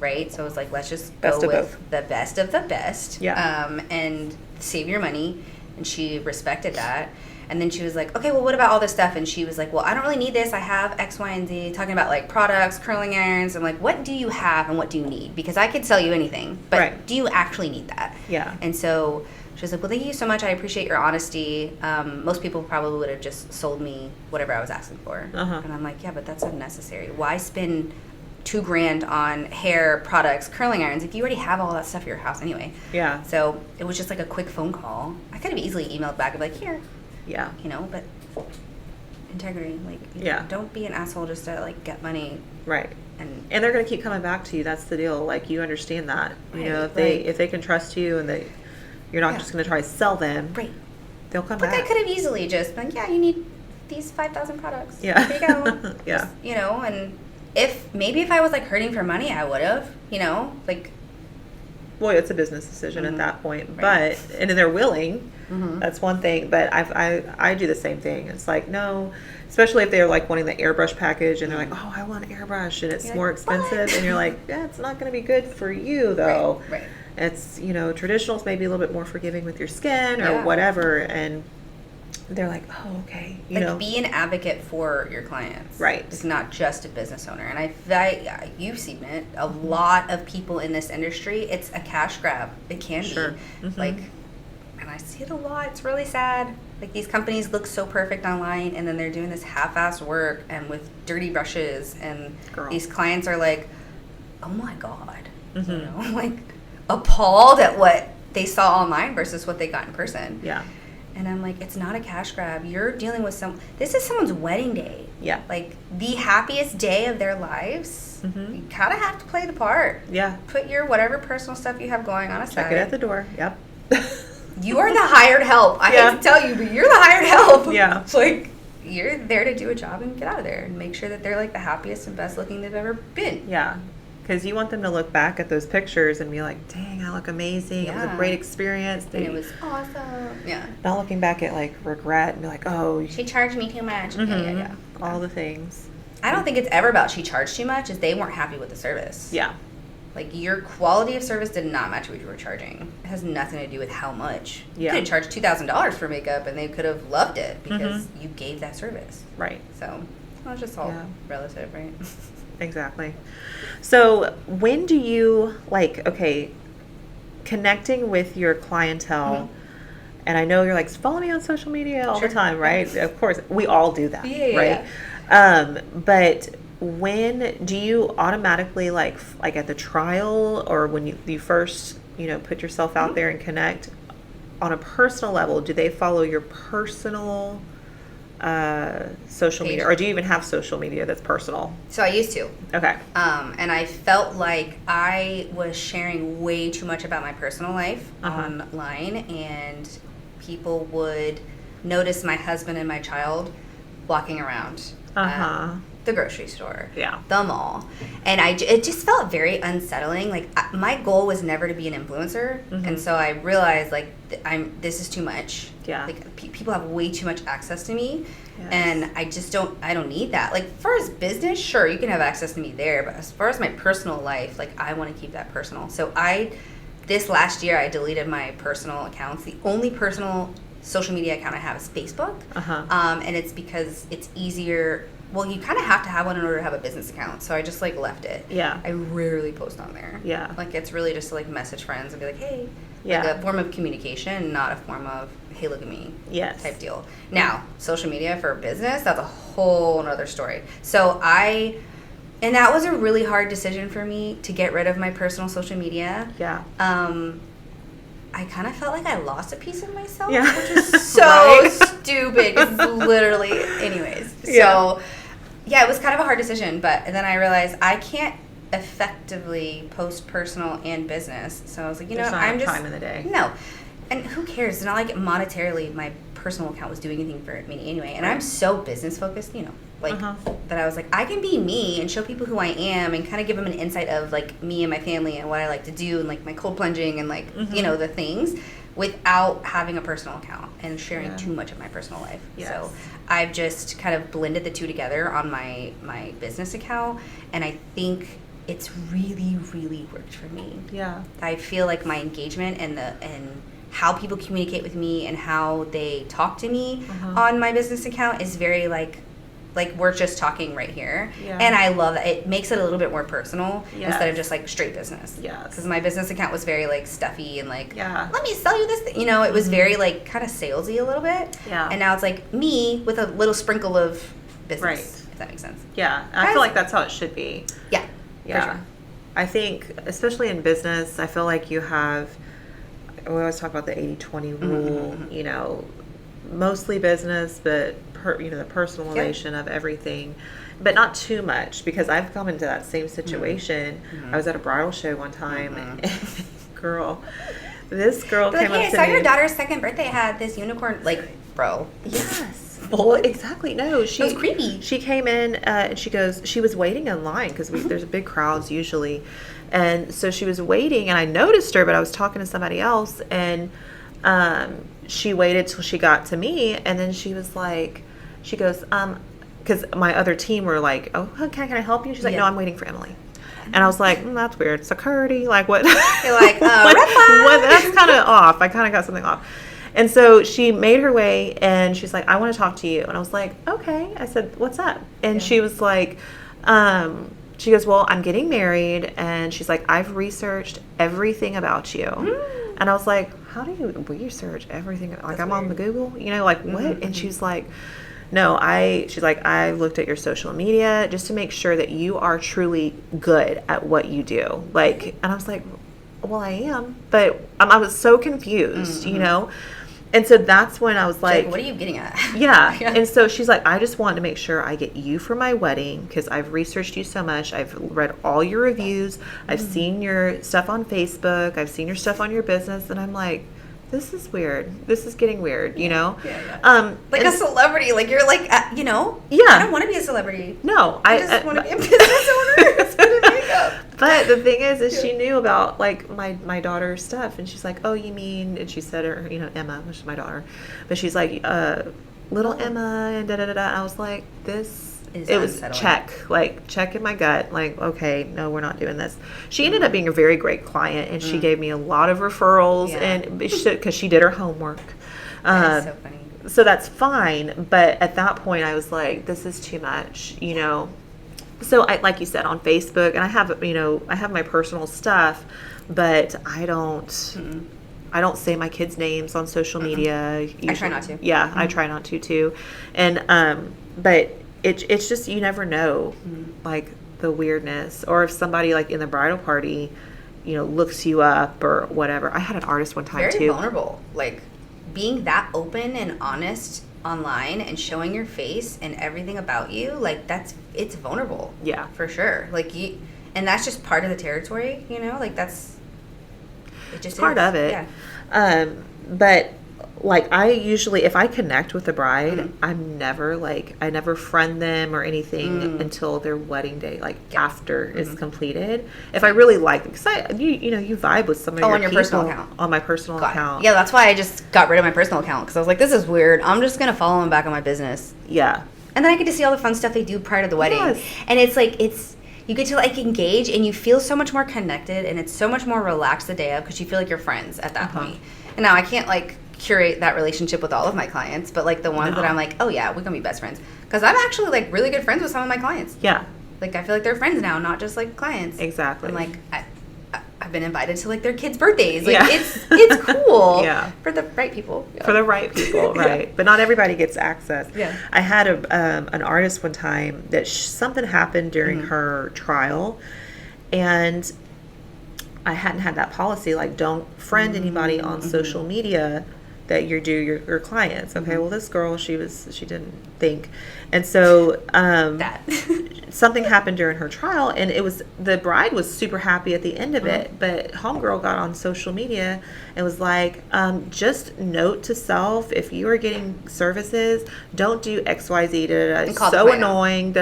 right? So I was like, let's just go with the best of the best, and save your money. And she respected that. And then she was like, okay, well, what about all this stuff? And she was like, well, I don't really need this. I have X, Y, and Z, talking about like products, curling irons. I'm like, what do you have and what do you need? Because I could sell you anything, but do you actually need that? Yeah. And so she was like, well, thank you so much. I appreciate your honesty. Most people probably would have just sold me whatever I was asking for. And I'm like, yeah, but that's unnecessary. Why spend $2,000 on hair products, curling irons, if you already have all that stuff at your house anyway? Yeah. So it was just like a quick phone call. I could have easily emailed back and be like, here. Yeah. But integrity, like, don't be an asshole just to like get money. Right. And they're going to keep coming back to you. That's the deal. Like, you understand that. If they can trust you and you're not just going to try to sell them. Right. They'll come back. Like, I could have easily just been, you need these 5,000 products. Yeah. Here you go. Yeah. Just, and if I was like hurting for money, I would have, like. Well, it's a business decision at that point, and then they're willing. That's one thing, but I do the same thing. It's like, no, especially if they're like wanting the airbrush package and they're like, oh, I want an airbrush and it's more expensive, and you're like, yeah, it's not going to be good for you though. Right. It's, traditionals maybe a little bit more forgiving with your skin or Yeah. whatever. And they're like, oh, okay. Like, be an advocate for your clients. Right. It's not just a business owner. And you've seen it. A lot of people in this industry, it's a cash grab. It can Sure. be. Mm-hmm. Like, and I see it a lot. It's really sad. Like, these companies look so perfect online, and then they're doing this half-assed work and with dirty brushes, and Girl. these clients are like, oh my God. Mm-hmm. Like, appalled at what they saw online versus what they got in person. Yeah. And I'm like, it's not a cash grab. You're dealing with this is someone's wedding day. Yeah. Like, the happiest day of their lives. Mm-hmm. You kind of have to play the part. Yeah. Put your whatever personal stuff you have going on aside. Check it at the door. Yep. You are the hired help. I Yeah. hate to tell you, but you're the hired help. Yeah. It's like, you're there to do a job and get out of there and make sure that they're like the happiest and best looking they've ever been. Yeah. Because you want them to look back at those pictures and be like, dang, I look amazing. It was a Yeah. great experience. And it was awesome. Yeah. Not looking back at like regret and be like, oh, She charged me too much. Yeah. all the things. I don't think it's ever about she charged too much, is they weren't happy with the service. Yeah. Like, your quality of service did not match what you were charging. It has nothing to do with how much. Yeah. You could have charged $2,000 for makeup and they could have loved it because you gave that service. Right. So, well, it's just all Yeah. relative, right? Exactly. So when do you connecting with your clientele, and I know you're like, follow me on social media all Sure. the time, right? Of course, we all do that, Yeah, right? But when do you automatically like at the trial or when you first, put yourself out there and connect on a personal level, do they follow your personal social media, or do you even have social media that's personal? So I used to. Okay. And I felt like I was sharing way too much about my personal life online, and people would notice my husband and my child walking around the grocery store, the mall, and it just felt very unsettling. Like, my goal was never to be an influencer, and so I realized like this is too much. Yeah. Like, people have way too much access to me. Yes. And I don't need that. Like, for as business, sure, you can have access to me there, but as far as my personal life, like, I want to keep that personal. So this last year, I deleted my personal accounts. The only personal social media account I have is Facebook. And it's because it's easier. Well, you kind of have to have one in order to have a business account. So I just like left it. Yeah. I rarely post on there. Yeah. Like, it's really just to like message friends and be like, hey. Yeah. Like a form of communication, not a form of, hey, look at me. Yes. Type deal. Now, social media for business, that's a whole nother story. So and that was a really hard decision for me to get rid of my personal social media. Yeah. I kind of felt like I lost a piece of myself, Yeah. which is so stupid. It's literally, anyways. So, yeah, it was kind of a hard decision, but then I realized I can't effectively post personal and business. So I was like, I'm just time in the day. No. And who cares? It's not like monetarily my personal account was doing anything for me anyway. And I'm so business focused, that I was like, I can be me and show people who I am and kind of give them an insight of like me and my family and what I like to do and like my cold plunging and like, the things without having a personal account and sharing too much of my personal life. Yes. So I've just kind of blended the two together on my business account. And I think it's really, really worked for me. Yeah. I feel like my engagement and how people communicate with me and how they talk to me on my business account is very like we're just talking right here. Yeah. And I love that. It makes it a little bit more personal instead of just like straight business. Yes. Because my business account was very like stuffy and like, let me sell you this thing. It was very like kind of salesy a little bit. Yeah. And now it's like me with a little sprinkle of business. Right. If that makes sense. Yeah. I feel like that's how it should be. Yeah. Yeah. For sure. I think, especially in business, I feel like we always talk about the 80-20 rule, mostly business, but the personalization of everything, but not too much, because I've come into that same situation. I was at a bridal show one time, and this girl came up to me. I saw your daughter's second birthday had this unicorn, like, bro. Yes. Well, exactly. No, it was creepy. She came in and she was waiting in line because there's big crowds usually, and so she was waiting, and I noticed her, but I was talking to somebody else, and she waited till she got to me, and then she goes, because my other team were like, oh, can I help you? She's like, no, I'm waiting for Emily. And I was like, that's weird. Security? Like, what? You're like, that's kind of off. I kind of got something off. And so she made her way, and she's like, I want to talk to you. And I was like, okay. I said, what's up? And she was like, she goes, well, I'm getting married. And she's like, I've researched everything about you. And I was like, how do you research everything? Like, I'm on the Google, you know, like what? And she's like, no, she's like, I looked at your social media just to make sure that you are truly good at what you do. Like, and I was like, well, I am, but I was so confused, you know? And so that's when I was like, what are you getting at? Yeah. And so she's like, I just want to make sure I get you for my wedding because I've researched you so much. I've read all your reviews. I've seen your stuff on Facebook. I've seen your stuff on your business. And I'm like, this is weird. This is getting weird, you know? Like a celebrity. Like, you're like, you know? Yeah. I don't want to be a celebrity. No. I just want to be a business owner. Makeup. But the thing is she knew about, like, my daughter's stuff. And she's like, oh, you mean, and she said her, you know, Emma, which is my daughter. But she's like, little Emma, and da-da-da-da. I was like, it was check in my gut, like, okay, no, we're not doing this. She ended up being a very great client, and she gave me a lot of referrals, and because she did her homework. That is so funny. So that's fine, but at that point, I was like, this is too much, you know. So I, like you said, on Facebook, and I have my personal stuff, but I don't say my kids' names on social media. Usually. I try not to. Yeah, I try not to too, and but. It's just, you never know, like, the weirdness. Or if somebody, like, in the bridal party, you know, looks you up or whatever. I had an artist one time, very vulnerable. Like, being that open and honest online and showing your face and everything about you, like, it's vulnerable. Yeah. For sure. Like, and that's just part of the territory, you know? Like, it just part of it. Yeah. But... like, I usually, if I connect with the bride, I'm never, like, I never friend them or anything until their wedding day, like, after it's completed. If I really like them, because you vibe with some of your on your people personal account. On my personal account. Yeah, that's why I just got rid of my personal account, because I was like, this is weird. I'm just going to follow them back on my business. Yeah. And then I get to see all the fun stuff they do prior to the wedding. Yes. And it's like, you get to, like, engage, and you feel so much more connected, and it's so much more relaxed the day of, because you feel like you're friends at that point. And now I can't, like, curate that relationship with all of my clients, but, like, the ones that I'm like, oh yeah, we're gonna be best friends, because I'm actually, like, really good friends with some of my clients. Yeah, like, I feel like they're friends now, not just, like, clients. Exactly. And, like, I've been invited to, like, their kids' birthdays. Like, it's cool. Yeah, for the right people. For the right people, right? But not everybody gets access. Yeah. I had an artist one time that something happened during her trial, and I hadn't had that policy, like, don't friend anybody on social media that you do your clients. Okay, well, this girl, she didn't think, and so something happened during her trial, and the bride was super happy at the end of it, but homegirl got on social media and was like, just note to self, if you are getting services, don't do XYZ, it's so annoying,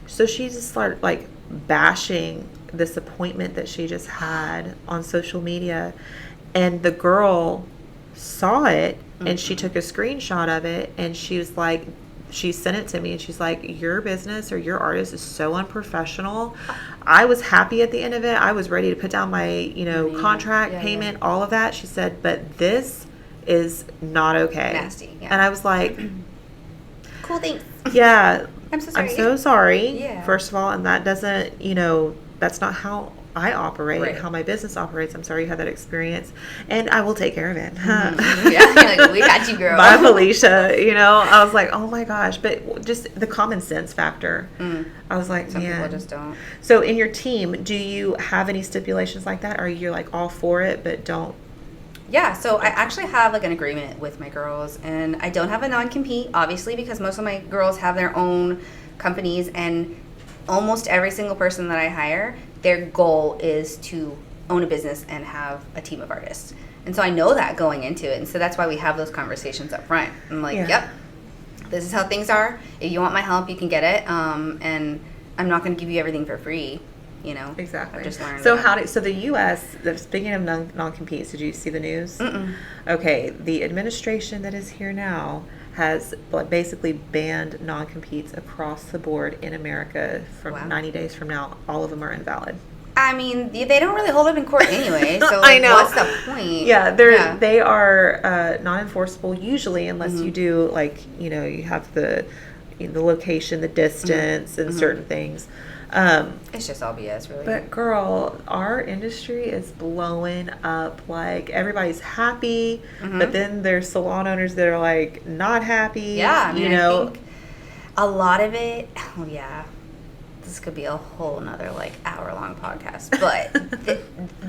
So she just started, like, bashing this appointment that she just had on social media, and the girl saw it, and she took a screenshot of it, and she was like, she sent it to me, and she's like, your business or your artist is so unprofessional. I was happy at the end of it. I was ready to put down my, contract, payment, all of that. She said, but this is not okay. Nasty. Yeah. And I was like, cool, thanks. Yeah. I'm so sorry. I'm so sorry. Yeah. First of all, and that doesn't, that's not how I operate, how my business operates. I'm sorry you had that experience, and I will take care of it. Yeah, like, we got you, girl. Bye, Felicia. I was like, oh my gosh, but just the common sense factor. I was like, some man. people just don't. So in your team, do you have any stipulations like that? Or are you, like, all for it, but don't? Yeah, so I actually have, like, an agreement with my girls, and I don't have a non-compete, obviously, because most of my girls have their own companies, and almost every single person that I hire, their goal is to own a business and have a team of artists. And so I know that going into it. And so that's why we have those conversations up front. I'm like, yep, this is how things are. If you want my help, you can get it. And I'm not going to give you everything for free. Exactly. I've just learned so so the U.S., speaking of non-competes, did you see the news? Mm-mm. Okay, the administration that is here now has basically banned non-competes across the board in America from Wow. 90 days from now. All of them are invalid. I mean, they don't really hold up in court anyway, so I know. what's the point? Yeah, they are not enforceable usually unless you do, like, you know, you have the location, the distance, and certain things. It's just all BS, really. But girl, our industry is blowing up. Like, everybody's happy, but then there's salon owners that are like not happy. Yeah, I mean, I think a lot of it. Oh yeah, this could be a whole nother like hour-long podcast. But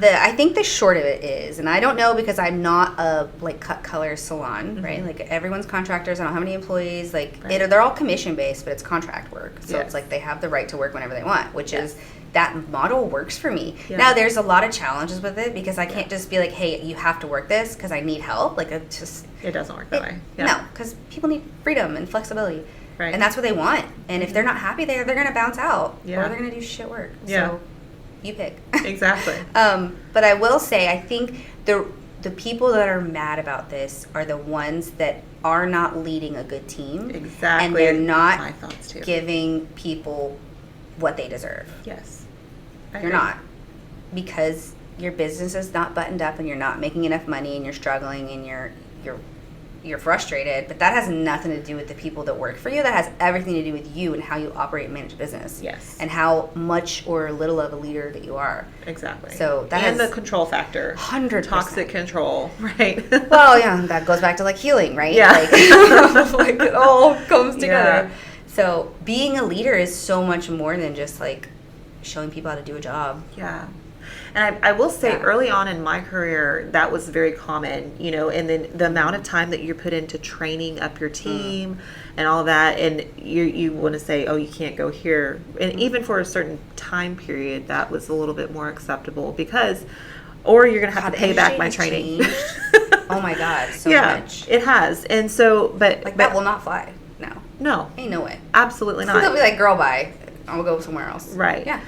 I think the short of it is, and I don't know because I'm not a like cut color salon, right? Like everyone's contractors. I don't have any employees. Like they're all commission based, but it's contract work. So it's like they have the right to work whenever they want, which is. That model works for me. Yeah. Now, there's a lot of challenges with it because I can't just be like, hey, you have to work this because I need help. Like, it doesn't work that way. Yeah. No, because people need freedom and flexibility. Right. And that's what they want. And if they're not happy, they're going to bounce out. Yeah. Or they're going to do shit work. Yeah. So, you pick. Exactly. But I will say, I think the people that are mad about this are the ones that are not leading a good team. Exactly. And they're not my thoughts too. Giving people what they deserve. Yes. You're not, because your business is not buttoned up and you're not making enough money and you're struggling and you're frustrated, but that has nothing to do with the people that work for you. That has everything to do with you and how you operate and manage business. Yes. And how much or little of a leader that you are. Exactly. So that and has the control factor. 100%. Toxic control, right? Well, yeah, that goes back to like healing, right? Yeah. Like it all comes together. Yeah. So being a leader is so much more than just like showing people how to do a job. Yeah. And I will say early on in my career, that was very common, you know, and then the amount of time that you put into training up your team and all that, and you want to say, oh, you can't go here. And even for a certain time period, that was a little bit more acceptable because, or you're going to have to pay back my training. Oh my God, so much. It has. And so, but that will not fly. No. Ain't no way. Absolutely not. They'll be like, girl, bye. I'll go somewhere else. Right. Yeah.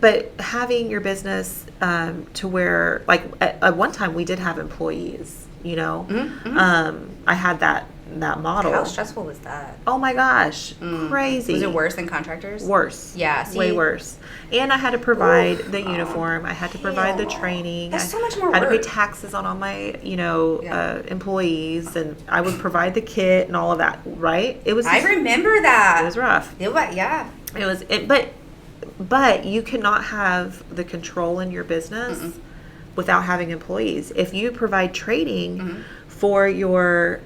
But having your business to where, like, at one time we did have employees, you know. I had that model. How stressful was that? Oh my gosh, crazy. Was it worse than contractors? Worse. Yeah. Way worse. And I had to provide the uniform. I had to provide the training. That's so much more work. I had to pay taxes on all my, employees, and I would provide the kit and all of that. Right? It was. I remember that. It was rough. Yeah. It was. But you cannot have the control in your business without having employees. If you provide training for your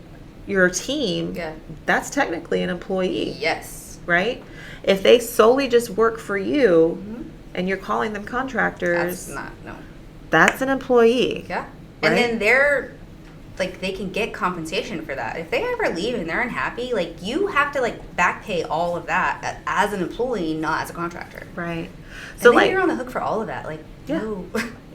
team, that's technically an employee. Yes. Right? If they solely just work for you and you're calling them contractors, that's an employee. Yeah. Right? And then they're like, they can get compensation for that. If they ever leave and they're unhappy, like, you have to like back pay all of that as an employee, not as a contractor. Right. So then you're on the hook for all of that. Like, no.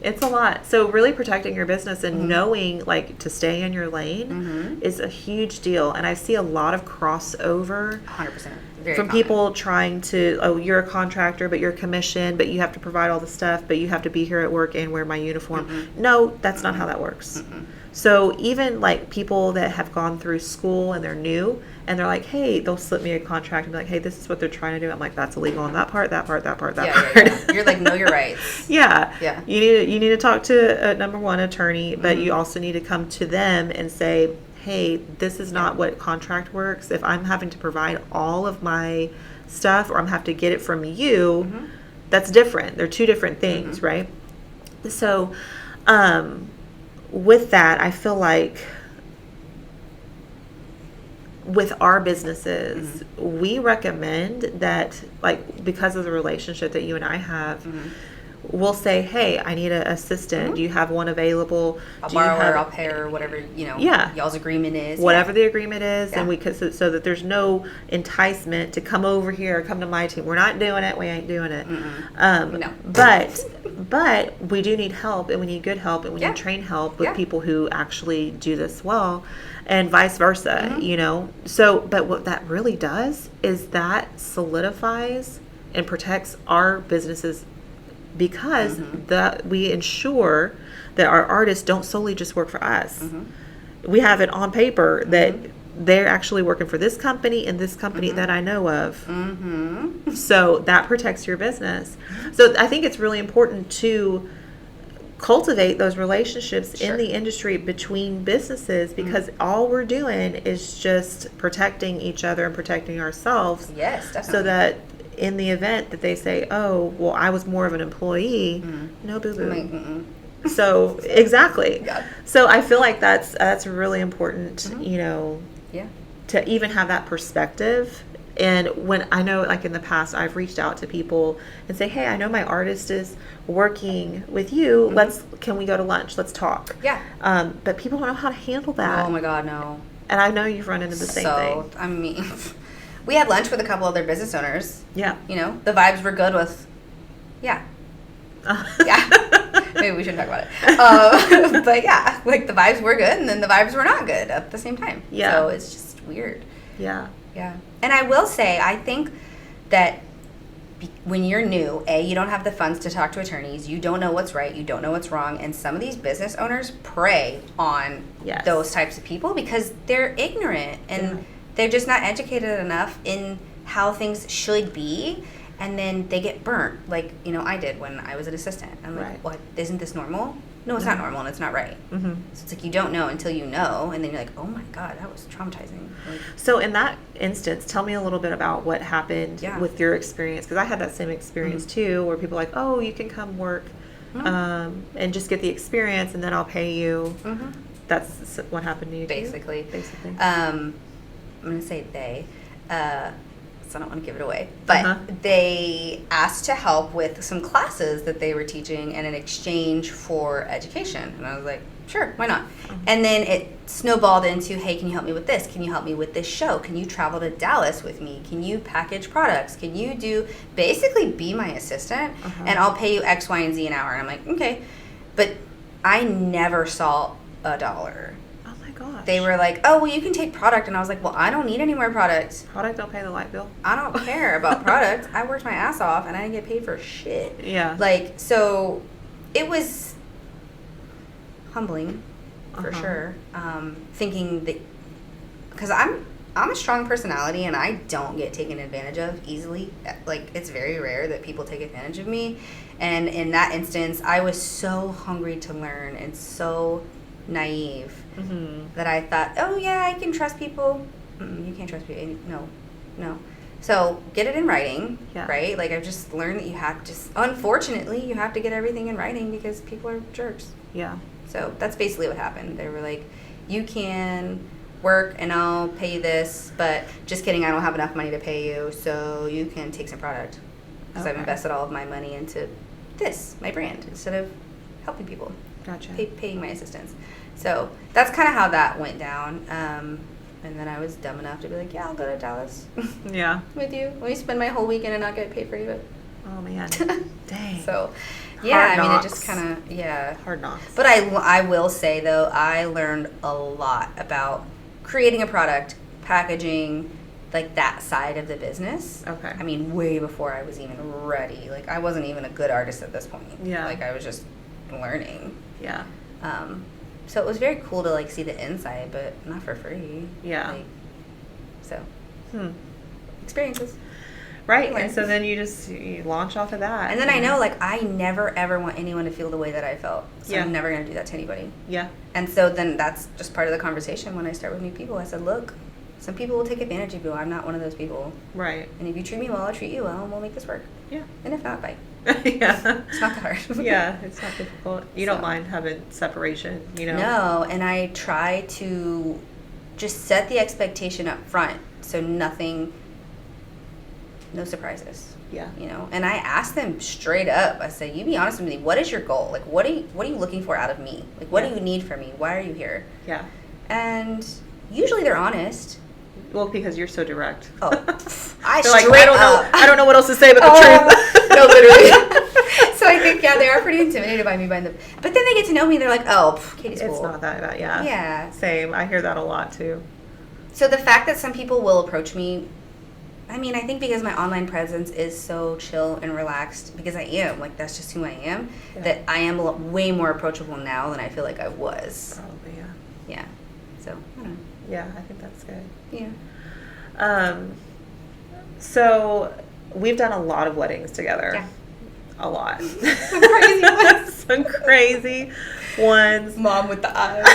It's a lot. So really protecting your business and knowing, like, to stay in your lane is a huge deal. And I see a lot of crossover 100%. from people trying to, oh, you're a contractor, but you're commissioned, but you have to provide all the stuff, but you have to be here at work and wear my uniform. No, that's not how that works. So even like people that have gone through school and they're new and they're like, hey, they'll slip me a contract and be like, hey, this is what they're trying to do. I'm like, that's illegal on that part. Yeah. You're like, know your rights. Yeah. Yeah. You need to talk to a number one attorney, but you also need to come to them and say, hey, this is not what contract works. If I'm having to provide all of my stuff or I'm having to get it from you, that's different. They're two different things, right? So, with that, I feel like with our businesses, we recommend that, like, because of the relationship that you and I have, we'll say, hey, I need an assistant. Do you have one available? I'll borrow her, I'll pay her, whatever, y'all's agreement is. Whatever the agreement is. And we could, so that there's no enticement to come over here or come to my team. We're not doing it. We ain't doing it. No. But we do need help, and we need good help, and we need trained help with people who actually do this well, and vice versa, you know. So, but what that really does is that solidifies and protects our businesses, because we ensure that our artists don't solely just work for us. We have it on paper that they're actually working for this company and this company that I know of. Mm-hmm. So that protects your business. So I think it's really important to cultivate those relationships in the industry between businesses, because all we're doing is just protecting each other and protecting ourselves. Yes, definitely. So that in the event that they say, oh, well, I was more of an employee, no boo-boo. Like, So exactly. Yeah. So I feel like that's really important, you know, Yeah. to even have that perspective. And when I know, like in the past, I've reached out to people and say, hey, I know my artist is working with you. Can we go to lunch? Let's talk. Yeah. But people don't know how to handle that. Oh my God, no. And I know you've run into the same thing. I mean, we had lunch with a couple other business owners. Yeah. You know, the vibes were good with, yeah. Maybe we shouldn't talk about it. But yeah, like the vibes were good and then the vibes were not good at the same time. Yeah. So it's just weird. Yeah. Yeah. And I will say, I think that when you're new, you don't have the funds to talk to attorneys. You don't know what's right. You don't know what's wrong. And some of these business owners prey on those types of people because they're ignorant and they're just not educated enough in how things should be. And then they get burnt, like, you know, I did when I was an assistant. I'm like, what? Isn't this normal? No, it's not normal, and it's not right. So it's like you don't know until you know, and then you're like, oh my God, that was traumatizing. Like, so in that instance, tell me a little bit about what happened with your experience, because I had that same experience too, where people are like, oh, you can come work and just get the experience, and then I'll pay you. That's what happened to you basically. too? Basically. I'm going to say they. So I don't want to give it away, but they asked to help with some classes that they were teaching and in exchange for education. And I was like, sure, why not? And then it snowballed into, hey, can you help me with this? Can you help me with this show? Can you travel to Dallas with me? Can you package products? Can you basically be my assistant and I'll pay you X, Y, and Z an hour? And I'm like, okay. But I never saw $1. Gosh. They were like, oh, well, you can take product. And I was like, well, I don't need any more product. Product don't pay the light bill. I don't care about product. I worked my ass off and I didn't get paid for shit. Yeah. Like, so it was humbling for sure. Thinking that, because I'm a strong personality and I don't get taken advantage of easily. Like, it's very rare that people take advantage of me. And in that instance, I was so hungry to learn and so naive that I thought, oh yeah, I can trust people. You can't trust people. No. So get it in writing, right? Like, I've just learned that unfortunately, you have to get everything in writing because people are jerks. Yeah. So that's basically what happened. They were like, you can work and I'll pay you this, but just kidding, I don't have enough money to pay you, so you can take some product. Because I've invested all of my money into this, my brand, instead of helping people. Gotcha. Paying my assistants. So that's kind of how that went down. And then I was dumb enough to be like, yeah, I'll go to Dallas. Yeah. With you. Let me spend my whole weekend and not get paid for you. Oh, man. Dang. So, yeah, Hard I mean, knocks. it just kind of, Hard knocks. But I will say, though, I learned a lot about creating a product, packaging, like that side of the business. Okay. I mean, way before I was even ready. Like, I wasn't even a good artist at this point. Yeah. Like, I was just learning. Yeah. So it was very cool to like see the inside, but not for free. Yeah. Like, so experiences. Right. And so then you launch off of that. And then I know, like, I never ever want anyone to feel the way that I felt. So I'm never gonna do that to anybody. Yeah. And so then that's just part of the conversation when I start with new people. I said, look, some people will take advantage of you. I'm not one of those people. Right. And if you treat me well, I'll treat you well, and we'll make this work. Yeah. And if not, bye. Yeah. It's not that hard. Yeah, it's not difficult. You don't mind having separation, you know? No, and I try to just set the expectation up front so no surprises. Yeah. You know, and I ask them straight up. I say, you be honest with me. What is your goal? Like, what are you looking for out of me? Like, what do you need from me? Why are you here? Yeah. And usually they're honest. Well, because you're so direct. Oh, I don't know what else to say but the truth. No, literally. So I think, they are pretty intimidated by me. But then they get to know me. They're like, oh, Katie's cool. It's not that bad, yeah. Yeah. Same. I hear that a lot, too. So the fact that some people will approach me, I mean, I think because my online presence is so chill and relaxed, because I am, like, that's just who I am, that I am way more approachable now than I feel like I was. Probably, yeah. Yeah. So, I don't know. Yeah, I think that's good. Yeah. So we've done a lot of weddings together. Yeah. A lot. Some crazy ones. Some crazy ones. Mom with the eyes.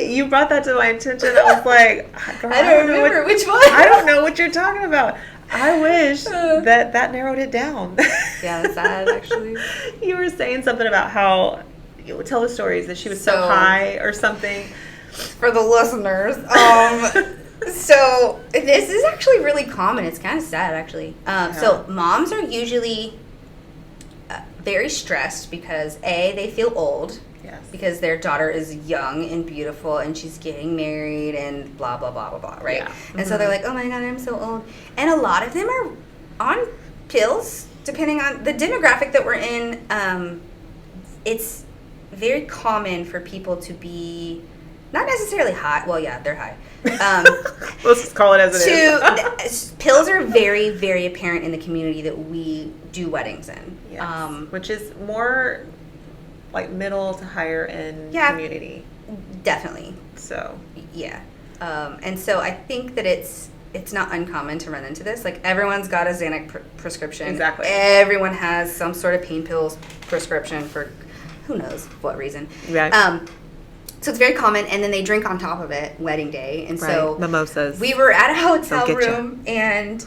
You brought that to my attention. I was like, girl, I don't remember which one. I don't know what you're talking about. I wish that narrowed it down. Yeah, that's sad, actually. You were saying something about how, you would tell the stories that she was so high or something. For the listeners, so this is actually really common. It's kind of sad, actually. So moms are usually very stressed because they feel old. Yes. Because their daughter is young and beautiful and she's getting married and blah, blah, blah, blah, blah, right? Yeah. And so they're like, oh my God, I'm so old. And a lot of them are on pills, depending on the demographic that we're in. It's very common for people to be not necessarily high. Well, yeah, they're high. Let's just call it as it is. Pills are very, very apparent in the community that we do weddings in. Yes. Which is more like middle to higher end community. Definitely. So. Yeah. And so I think that it's not uncommon to run into this. Like, everyone's got a Xanax prescription. Exactly. Everyone has some sort of pain pills prescription for who knows what reason. Yeah. So it's very common, and then they drink on top of it wedding day. And so mimosas. We were at a hotel room, and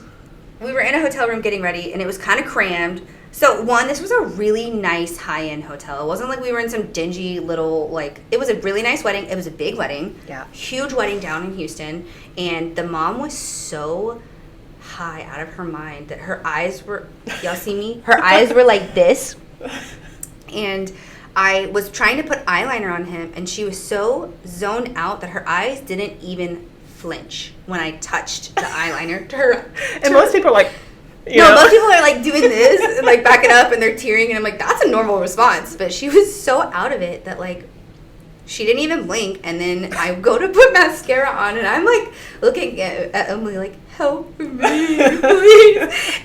we were in a hotel room getting ready, and it was kind of crammed. So, this was a really nice high-end hotel. It wasn't like we were in some dingy little, it was a really nice wedding. It was a big wedding. Yeah. Huge wedding down in Houston. And the mom was so high out of her mind that her eyes were, y'all see me? Her eyes were like this. And I was trying to put eyeliner on him, and she was so zoned out that her eyes didn't even flinch when I touched the eyeliner to her. And most people are like, most people are like doing this and like backing up and they're tearing, and I'm like, that's a normal response. But she was so out of it that she didn't even blink. And then I go to put mascara on, and I'm like looking at Emily like, help me, please.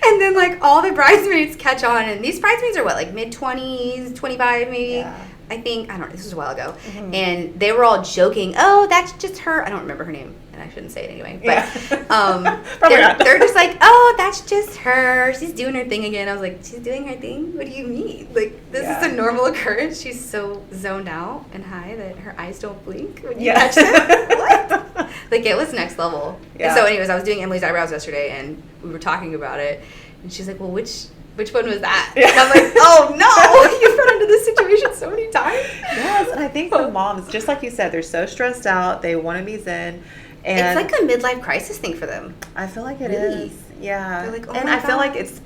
And then all the bridesmaids catch on, and these bridesmaids are what, mid-20s, 25 maybe. Yeah. I think, I don't know, this was a while ago. Mm-hmm. And they were all joking, oh, that's just her. I don't remember her name, and I shouldn't say it anyway. But they're just like, oh, that's just her. She's doing her thing again. I was like, she's doing her thing? What do you mean? This is a normal occurrence. She's so zoned out and high that her eyes don't blink when you touch them. What? It was next level. Yeah. And so anyways, I was doing Emily's eyebrows yesterday, and we were talking about it. And she's like, well, which one was that? Yeah. And I'm like, oh no, you've run into this situation so many times. Yes, and I think the moms, just like you said, they're so stressed out. They want to be zen. And it's like a midlife crisis thing for them. I feel like it is. Yeah. They're like, oh and my I feel like it's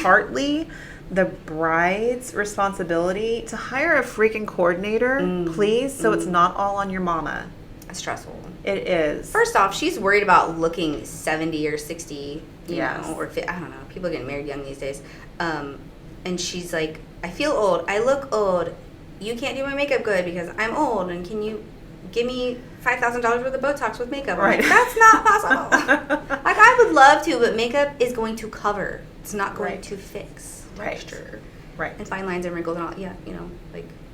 partly the bride's responsibility to hire a freaking coordinator, please, so it's not all on your mama. It's stressful. It is. First off, she's worried about looking 70 or 60, you know, or I don't know. People are getting married young these days. And she's like, I feel old. I look old. You can't do my makeup good because I'm old. And can you give me $5,000 worth of Botox with makeup? I'm like, that's not possible. I would love to, but makeup is going to cover. It's not going to fix texture. Right. And fine lines and wrinkles and all. Yeah,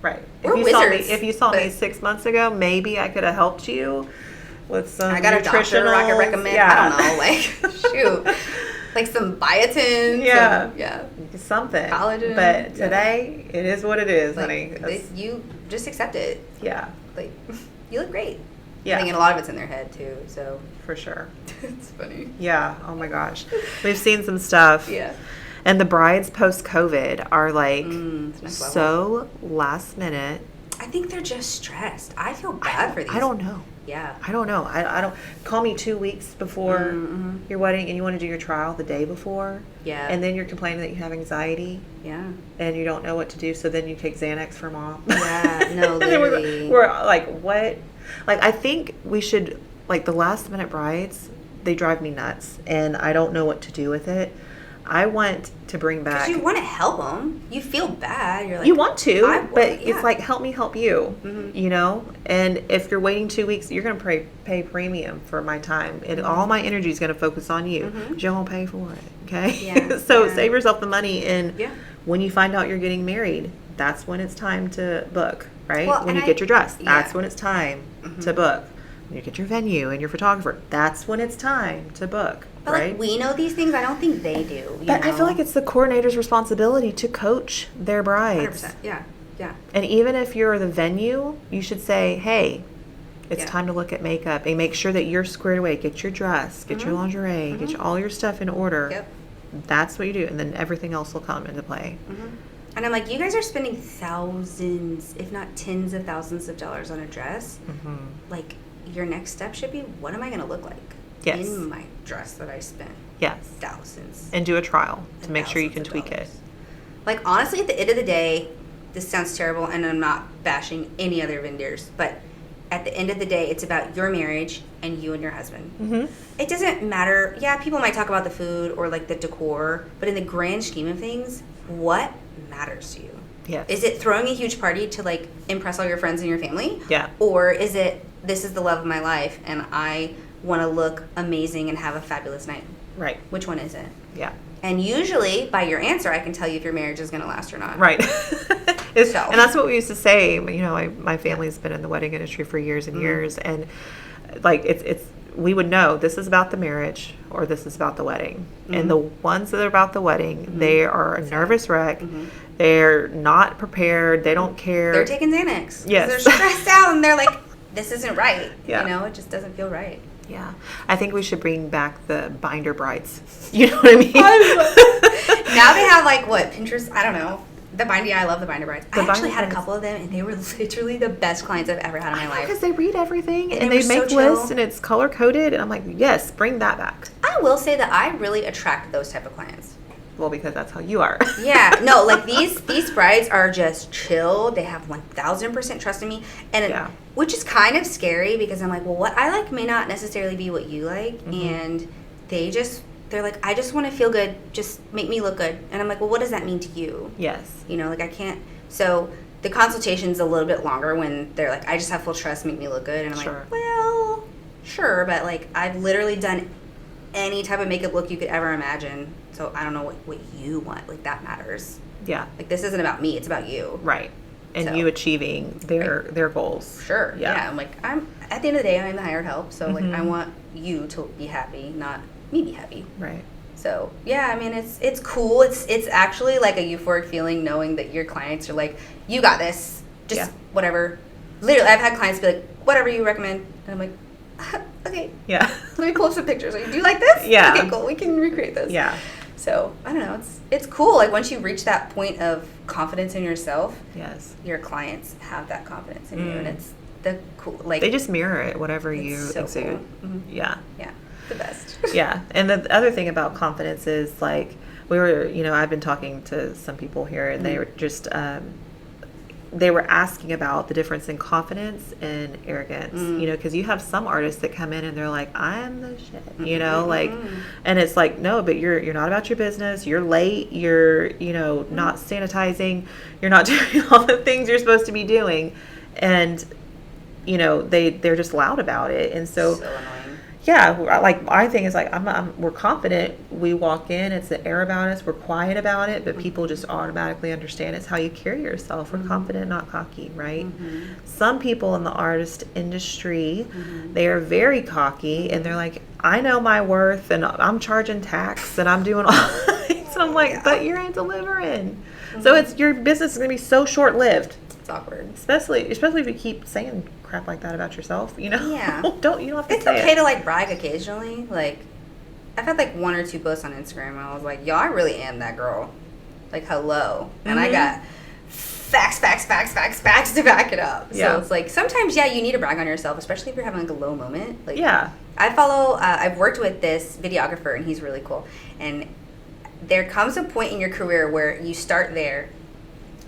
Right. We're wizards. If you saw me 6 months ago, maybe I could have helped you with some I got a doctor I could recommend. Yeah. I don't know. Shoot. Some biotin. Yeah. Something. Collagen. But today, it is what it is, honey. You just accept it. Yeah. You look great. Yeah. I think a lot of it's in their head, too, so. For sure. It's funny. Yeah. Oh, my gosh. We've seen some stuff. Yeah. And the brides post-COVID are, so last minute. I think they're just stressed. I feel bad for these. I don't know. Yeah. I don't know. I don't. Call me 2 weeks before your wedding, and you want to do your trial the day before. Yeah. And then you're complaining that you have anxiety. Yeah. And you don't know what to do, so then you take Xanax for mom. Yeah. No, literally. we're like, what? I think we should, the last minute brides, they drive me nuts, and I don't know what to do with it. I want to bring back. Because you want to help them. You feel bad. You're like, you want to, but yeah. It's help me help you, And if you're waiting 2 weeks, you're going to pay premium for my time. And all my energy is going to focus on you. Because you won't pay for it, okay? Yeah. So save yourself the money. And when you find out you're getting married, that's when it's time to book, right? Well, when you get your dress, that's yeah. when it's time to book. When you get your venue and your photographer, that's when it's time to book, But right? like, we know these things. I don't think they do. But I feel like it's the coordinator's responsibility to coach their brides. 100%. Yeah. Yeah. And even if you're the venue, you should say, hey, it's Yeah. time to look at makeup and make sure that you're squared away. Get your dress, get your lingerie, get all your stuff in order. Yep. That's what you do. And then everything else will come into play. And I'm like, you guys are spending thousands, if not tens of thousands of dollars on a dress. Like, your next step should be, what am I going to look like in my dress that I spent thousands? And do a trial to and make sure you can thousands of tweak it. dollars. Like, honestly, at the end of the day, this sounds terrible, and I'm not bashing any other vendors, but at the end of the day, it's about your marriage and you and your husband. It doesn't matter. Yeah, people might talk about the food or like the decor, but in the grand scheme of things, what matters to you? Yes. Is it throwing a huge party to like impress all your friends and your family? Yeah. Or is it, this is the love of my life and I want to look amazing and have a fabulous night? Right. Which one is it? Yeah. And usually, by your answer, I can tell you if your marriage is going to last or not. Right. So. And that's what we used to say. You know, my family's been in the wedding industry for years and years. And, like, it's we would know this is about the marriage or this is about the wedding. And the ones that are about the wedding, they are a nervous wreck. They're not prepared. They don't care. They're taking Xanax. Yes. They're stressed out, and they're like, this isn't right. Yeah. You know, it just doesn't feel right. Yeah. I think we should bring back the binder brides. You know what I mean? Now they have, like, what, Pinterest? I don't know. I love the binder brides. I actually binder had a brides. couple of them, and they were literally the best clients I've ever had in my life. Because they read everything and they they were so make chill. lists and it's color coded. And I'm like, yes, bring that back. I will say that I really attract those type of clients. Well, because that's how you are. Yeah, no, like these brides are just chill. They have 1,000% trust in me, and which is kind of scary because I'm like, well, what I like may not necessarily be what you like, and they're like, I just want to feel good, just make me look good, and I'm like, well, what does that mean to you? Yes. You know, like I can't. So the consultation's a little bit longer when they're like, I just have full trust, make me look good, and I'm like, well, sure, but like I've literally done any type of makeup look you could ever imagine. So I don't know what you want. Like, that matters. Yeah. Like, this isn't about me. It's about you. Right. And So. you achieving their goals. Sure. Yeah. I'm like, at the end of the day, I'm the hired help. So, like, I want you to be happy, not me be happy. Right. So, yeah, I mean, it's cool. It's actually, like, a euphoric feeling knowing that your clients are like, you got this. Just whatever. Literally, I've had clients be like, whatever you recommend. And I'm like, okay. Yeah. Let me pull up some pictures. Like, do you like this? Yeah. Okay, cool. We can recreate this. Yeah. So, I don't know. It's cool. Like, once you reach that point of confidence in yourself, Yes. your clients have that confidence in you. And it's the cool, like... They just mirror it, whatever you so exude. cool. Yeah. Yeah. The best. Yeah. And the other thing about confidence is, like, I've been talking to some people here, and they were just... they were asking about the difference in confidence and arrogance, because you have some artists that come in and they're like, I'm the shit, like, and it's like, no, but you're not about your business. You're late. You're, not sanitizing. You're not doing all the things you're supposed to be doing. And, they're just loud about it. And so annoying. Yeah, like my thing is like we're confident. We walk in, it's the air about us. We're quiet about it, but people just automatically understand it's how you carry yourself. We're confident, not cocky, right? Some people in the artist industry, they are very cocky, and they're like, I know my worth, and I'm charging tax, and I'm doing all things. And I'm like, but you're ain't delivering. So it's your business is gonna be so short lived. It's awkward, especially if you keep saying crap like that about yourself, Yeah. you don't have to it's say okay it. to like brag occasionally. Like, I've had like 1 or 2 posts on Instagram and I was like, yo, I really am that girl. Like, hello. And I got facts to back it up. Yeah. So it's like, sometimes, you need to brag on yourself, especially if you're having like a low moment. Like, Yeah. I've worked with this videographer and he's really cool. And there comes a point in your career where you start there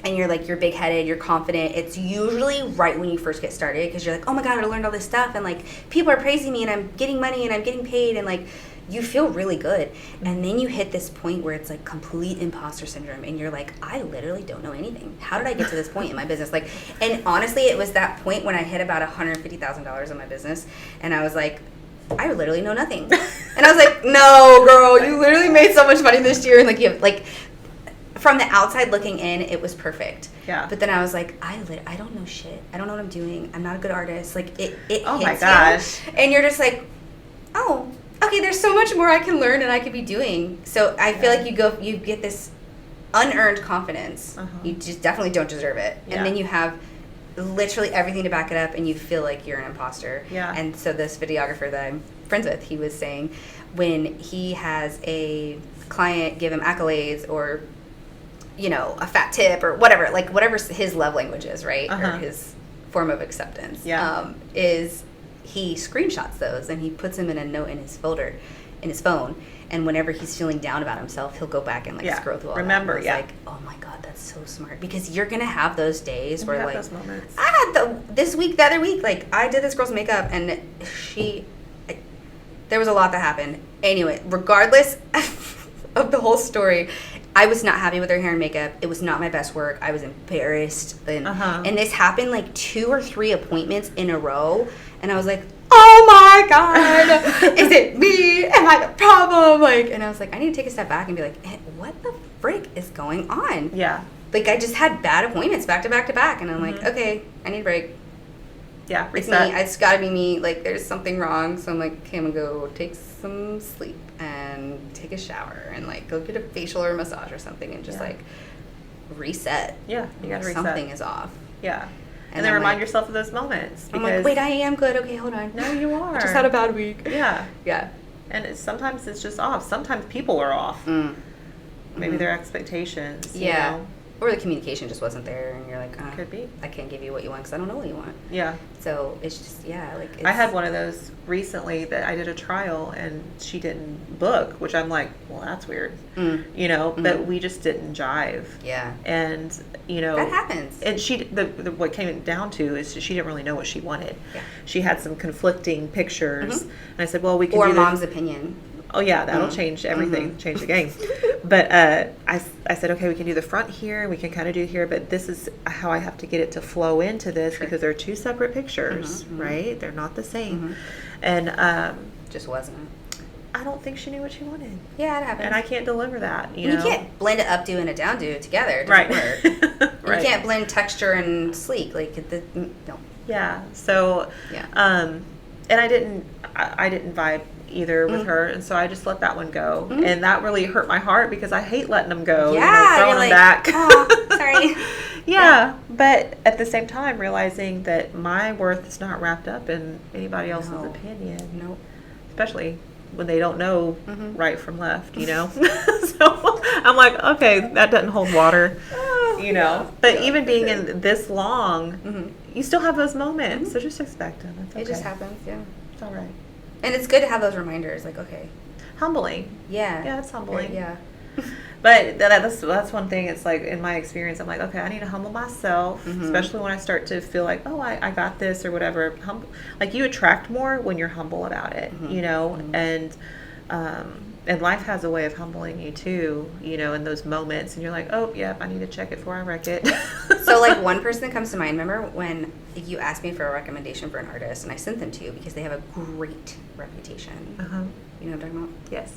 and you're like, you're big-headed, you're confident. It's usually right when you first get started because you're like, oh my God, I learned all this stuff. And like, people are praising me and I'm getting money and I'm getting paid. And like, you feel really good. And then you hit this point where it's like complete imposter syndrome. And you're like, I literally don't know anything. How did I get to this point in my business? Like, and honestly, it was that point when I hit about $150,000 in my business. And I was like, I literally know nothing. And I was like, no, girl, you literally made so much money this year. And like, you have like, from the outside looking in, it was perfect. Yeah. But then I was like, I don't know shit. I don't know what I'm doing. I'm not a good artist. Like, it Oh hits my gosh. you. And you're just like, oh, okay, there's so much more I can learn and I could be doing. So I feel like you get this unearned confidence. You just definitely don't deserve it. Yeah. And then you have literally everything to back it up, and you feel like you're an imposter. Yeah. And so this videographer that I'm friends with, he was saying when he has a client give him accolades or, you know, a fat tip or whatever, like whatever his love language is, right? Or his form of acceptance, is he screenshots those and he puts them in a note in his folder, in his phone. And whenever he's feeling down about himself, he'll go back and like scroll through all Remember, that. Like, oh my God, that's so smart. Because you're gonna have those days where like those moments. I had the other week, like I did this girl's makeup and there was a lot that happened. Anyway, regardless of the whole story, I was not happy with her hair and makeup. It was not my best work. I was embarrassed. And this happened like 2 or 3 appointments in a row. And I was like, oh my God, is it me? Am I the problem? Like, and I was like, I need to take a step back and be like, what the frick is going on? Yeah. Like, I just had bad appointments back to back to back. And I'm like, okay, I need a break. Yeah, It's me. It's got to be me. Like, there's something wrong. So I'm like, okay, I'm going to go take some sleep and take a shower and, like, go get a facial or a massage or something and just, like, reset. Yeah, you got to reset. Something is off. Yeah. And then remind yourself of those moments. I'm like, wait, I am good. Okay, hold on. No, you are. I just had a bad week. Yeah. Yeah. And sometimes it's just off. Sometimes people are off. Maybe their expectations. You know? Or the communication just wasn't there, and you're like, could be. I can't give you what you want because I don't know what you want. Yeah. So it's just, like. I had one of those recently that I did a trial and she didn't book, which I'm like, well, that's weird. You know, but we just didn't jive. Yeah. And, you know. That happens. And what came she didn't really know what she wanted. Yeah. She had some conflicting pictures. And I said, well, we can do Or mom's opinion. Oh yeah, that'll change everything, change the game. But I said, okay, we can do the front here, we can kind of do here, but this is how I have to get it to flow into this because they're 2 separate pictures, right? They're not the same. And just wasn't. I don't think she knew what she wanted. Yeah, it happens. And I can't deliver that. You know? can't blend an updo and a downdo together. It doesn't work. You can't blend texture and sleek. Like no. Yeah. So. Yeah. And I didn't vibe either with her, and so I just let that one go, and that really hurt my heart because I hate letting them go. Yeah, throwing them back. Oh, sorry. Yeah, but at the same time realizing that my worth is not wrapped up in anybody else's opinion. Nope. Especially when they don't know right from left, you know. So I'm like, okay, that doesn't hold water, you know. But even being in this long, you still have those moments, so just expect them. It's okay. It just happens. Yeah, it's all right. And it's good to have those reminders, like, okay. Humbling. Yeah. Yeah, it's humbling. Yeah. But that's one thing. It's like, in my experience, I'm like, okay, I need to humble myself, especially when I start to feel like, oh, I got this or whatever. Like, you attract more when you're humble about it, you know? And life has a way of humbling you, too, you know, in those moments. And you're like, oh, yep, I need to check it before I wreck it. So, like, one person that comes to mind, remember when you asked me for a recommendation for an artist, and I sent them to you because they have a great reputation. You know what I'm talking about? Yes.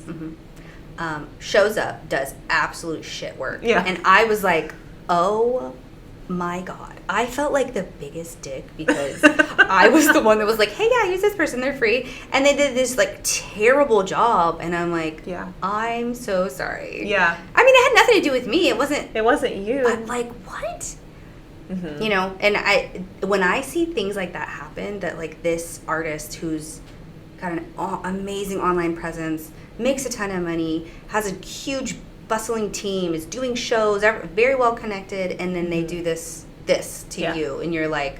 Shows up, does absolute shit work. Yeah. And I was like, oh my God. I felt like the biggest dick because I was the one that was like, hey, yeah, use this person, they're free. And they did this, like, terrible job. And I'm like, I'm so sorry. Yeah. I mean, it had nothing to do with me. It wasn't you. But, like, what? You know, and when I see things like that happen, that, like, this artist who's got an amazing online presence, makes a ton of money, has a huge bustling team, is doing shows, very well connected, and then they do this to you, and you're like,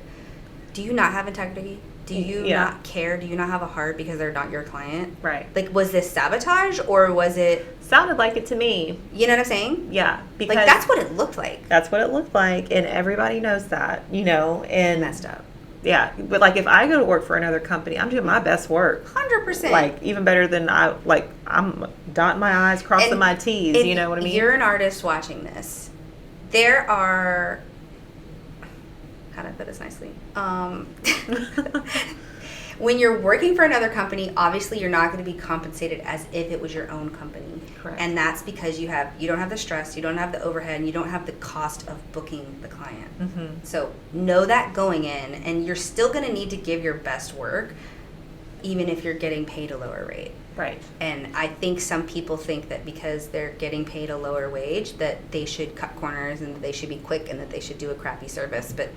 do you not have integrity? Do you not care? Do you not have a heart because they're not your client? Right. Like, was this sabotage or was it... Sounded like it to me. You know what I'm saying? Yeah. Because like, that's what it looked like. That's what it looked like, and everybody knows that, you know, and... Messed up. Yeah, but, like, if I go to work for another company, I'm doing my best work. 100%. Like, even better than I'm dotting my I's, crossing my T's, you know what I mean? If you're an artist watching this, there are... How do I put this nicely? when you're working for another company, obviously you're not going to be compensated as if it was your own company. Correct. And that's because you don't have the stress, you don't have the overhead, and you don't have the cost of booking the client. Mm-hmm. So know that going in, and you're still going to need to give your best work, even if you're getting paid a lower rate. Right. And I think some people think that because they're getting paid a lower wage that they should cut corners and that they should be quick and that they should do a crappy service, but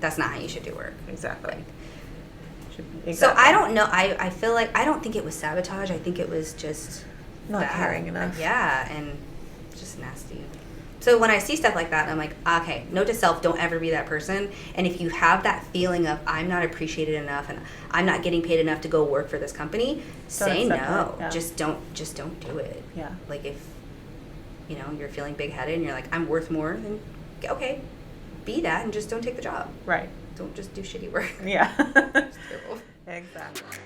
that's not how you should do work. Exactly. Like, so I don't know. I feel like I don't think it was sabotage. I think it was just not that. caring enough. Yeah, and just nasty. So when I see stuff like that, I'm like, okay, note to self, don't ever be that person. And if you have that feeling of I'm not appreciated enough and I'm not getting paid enough to go work for this company, say no. Yeah. Just don't do it. Yeah. Like if you're feeling big headed and you're like, I'm worth more, then okay, be that and just don't take the job. Right. Don't just do shitty work. Yeah. It's terrible. Exactly.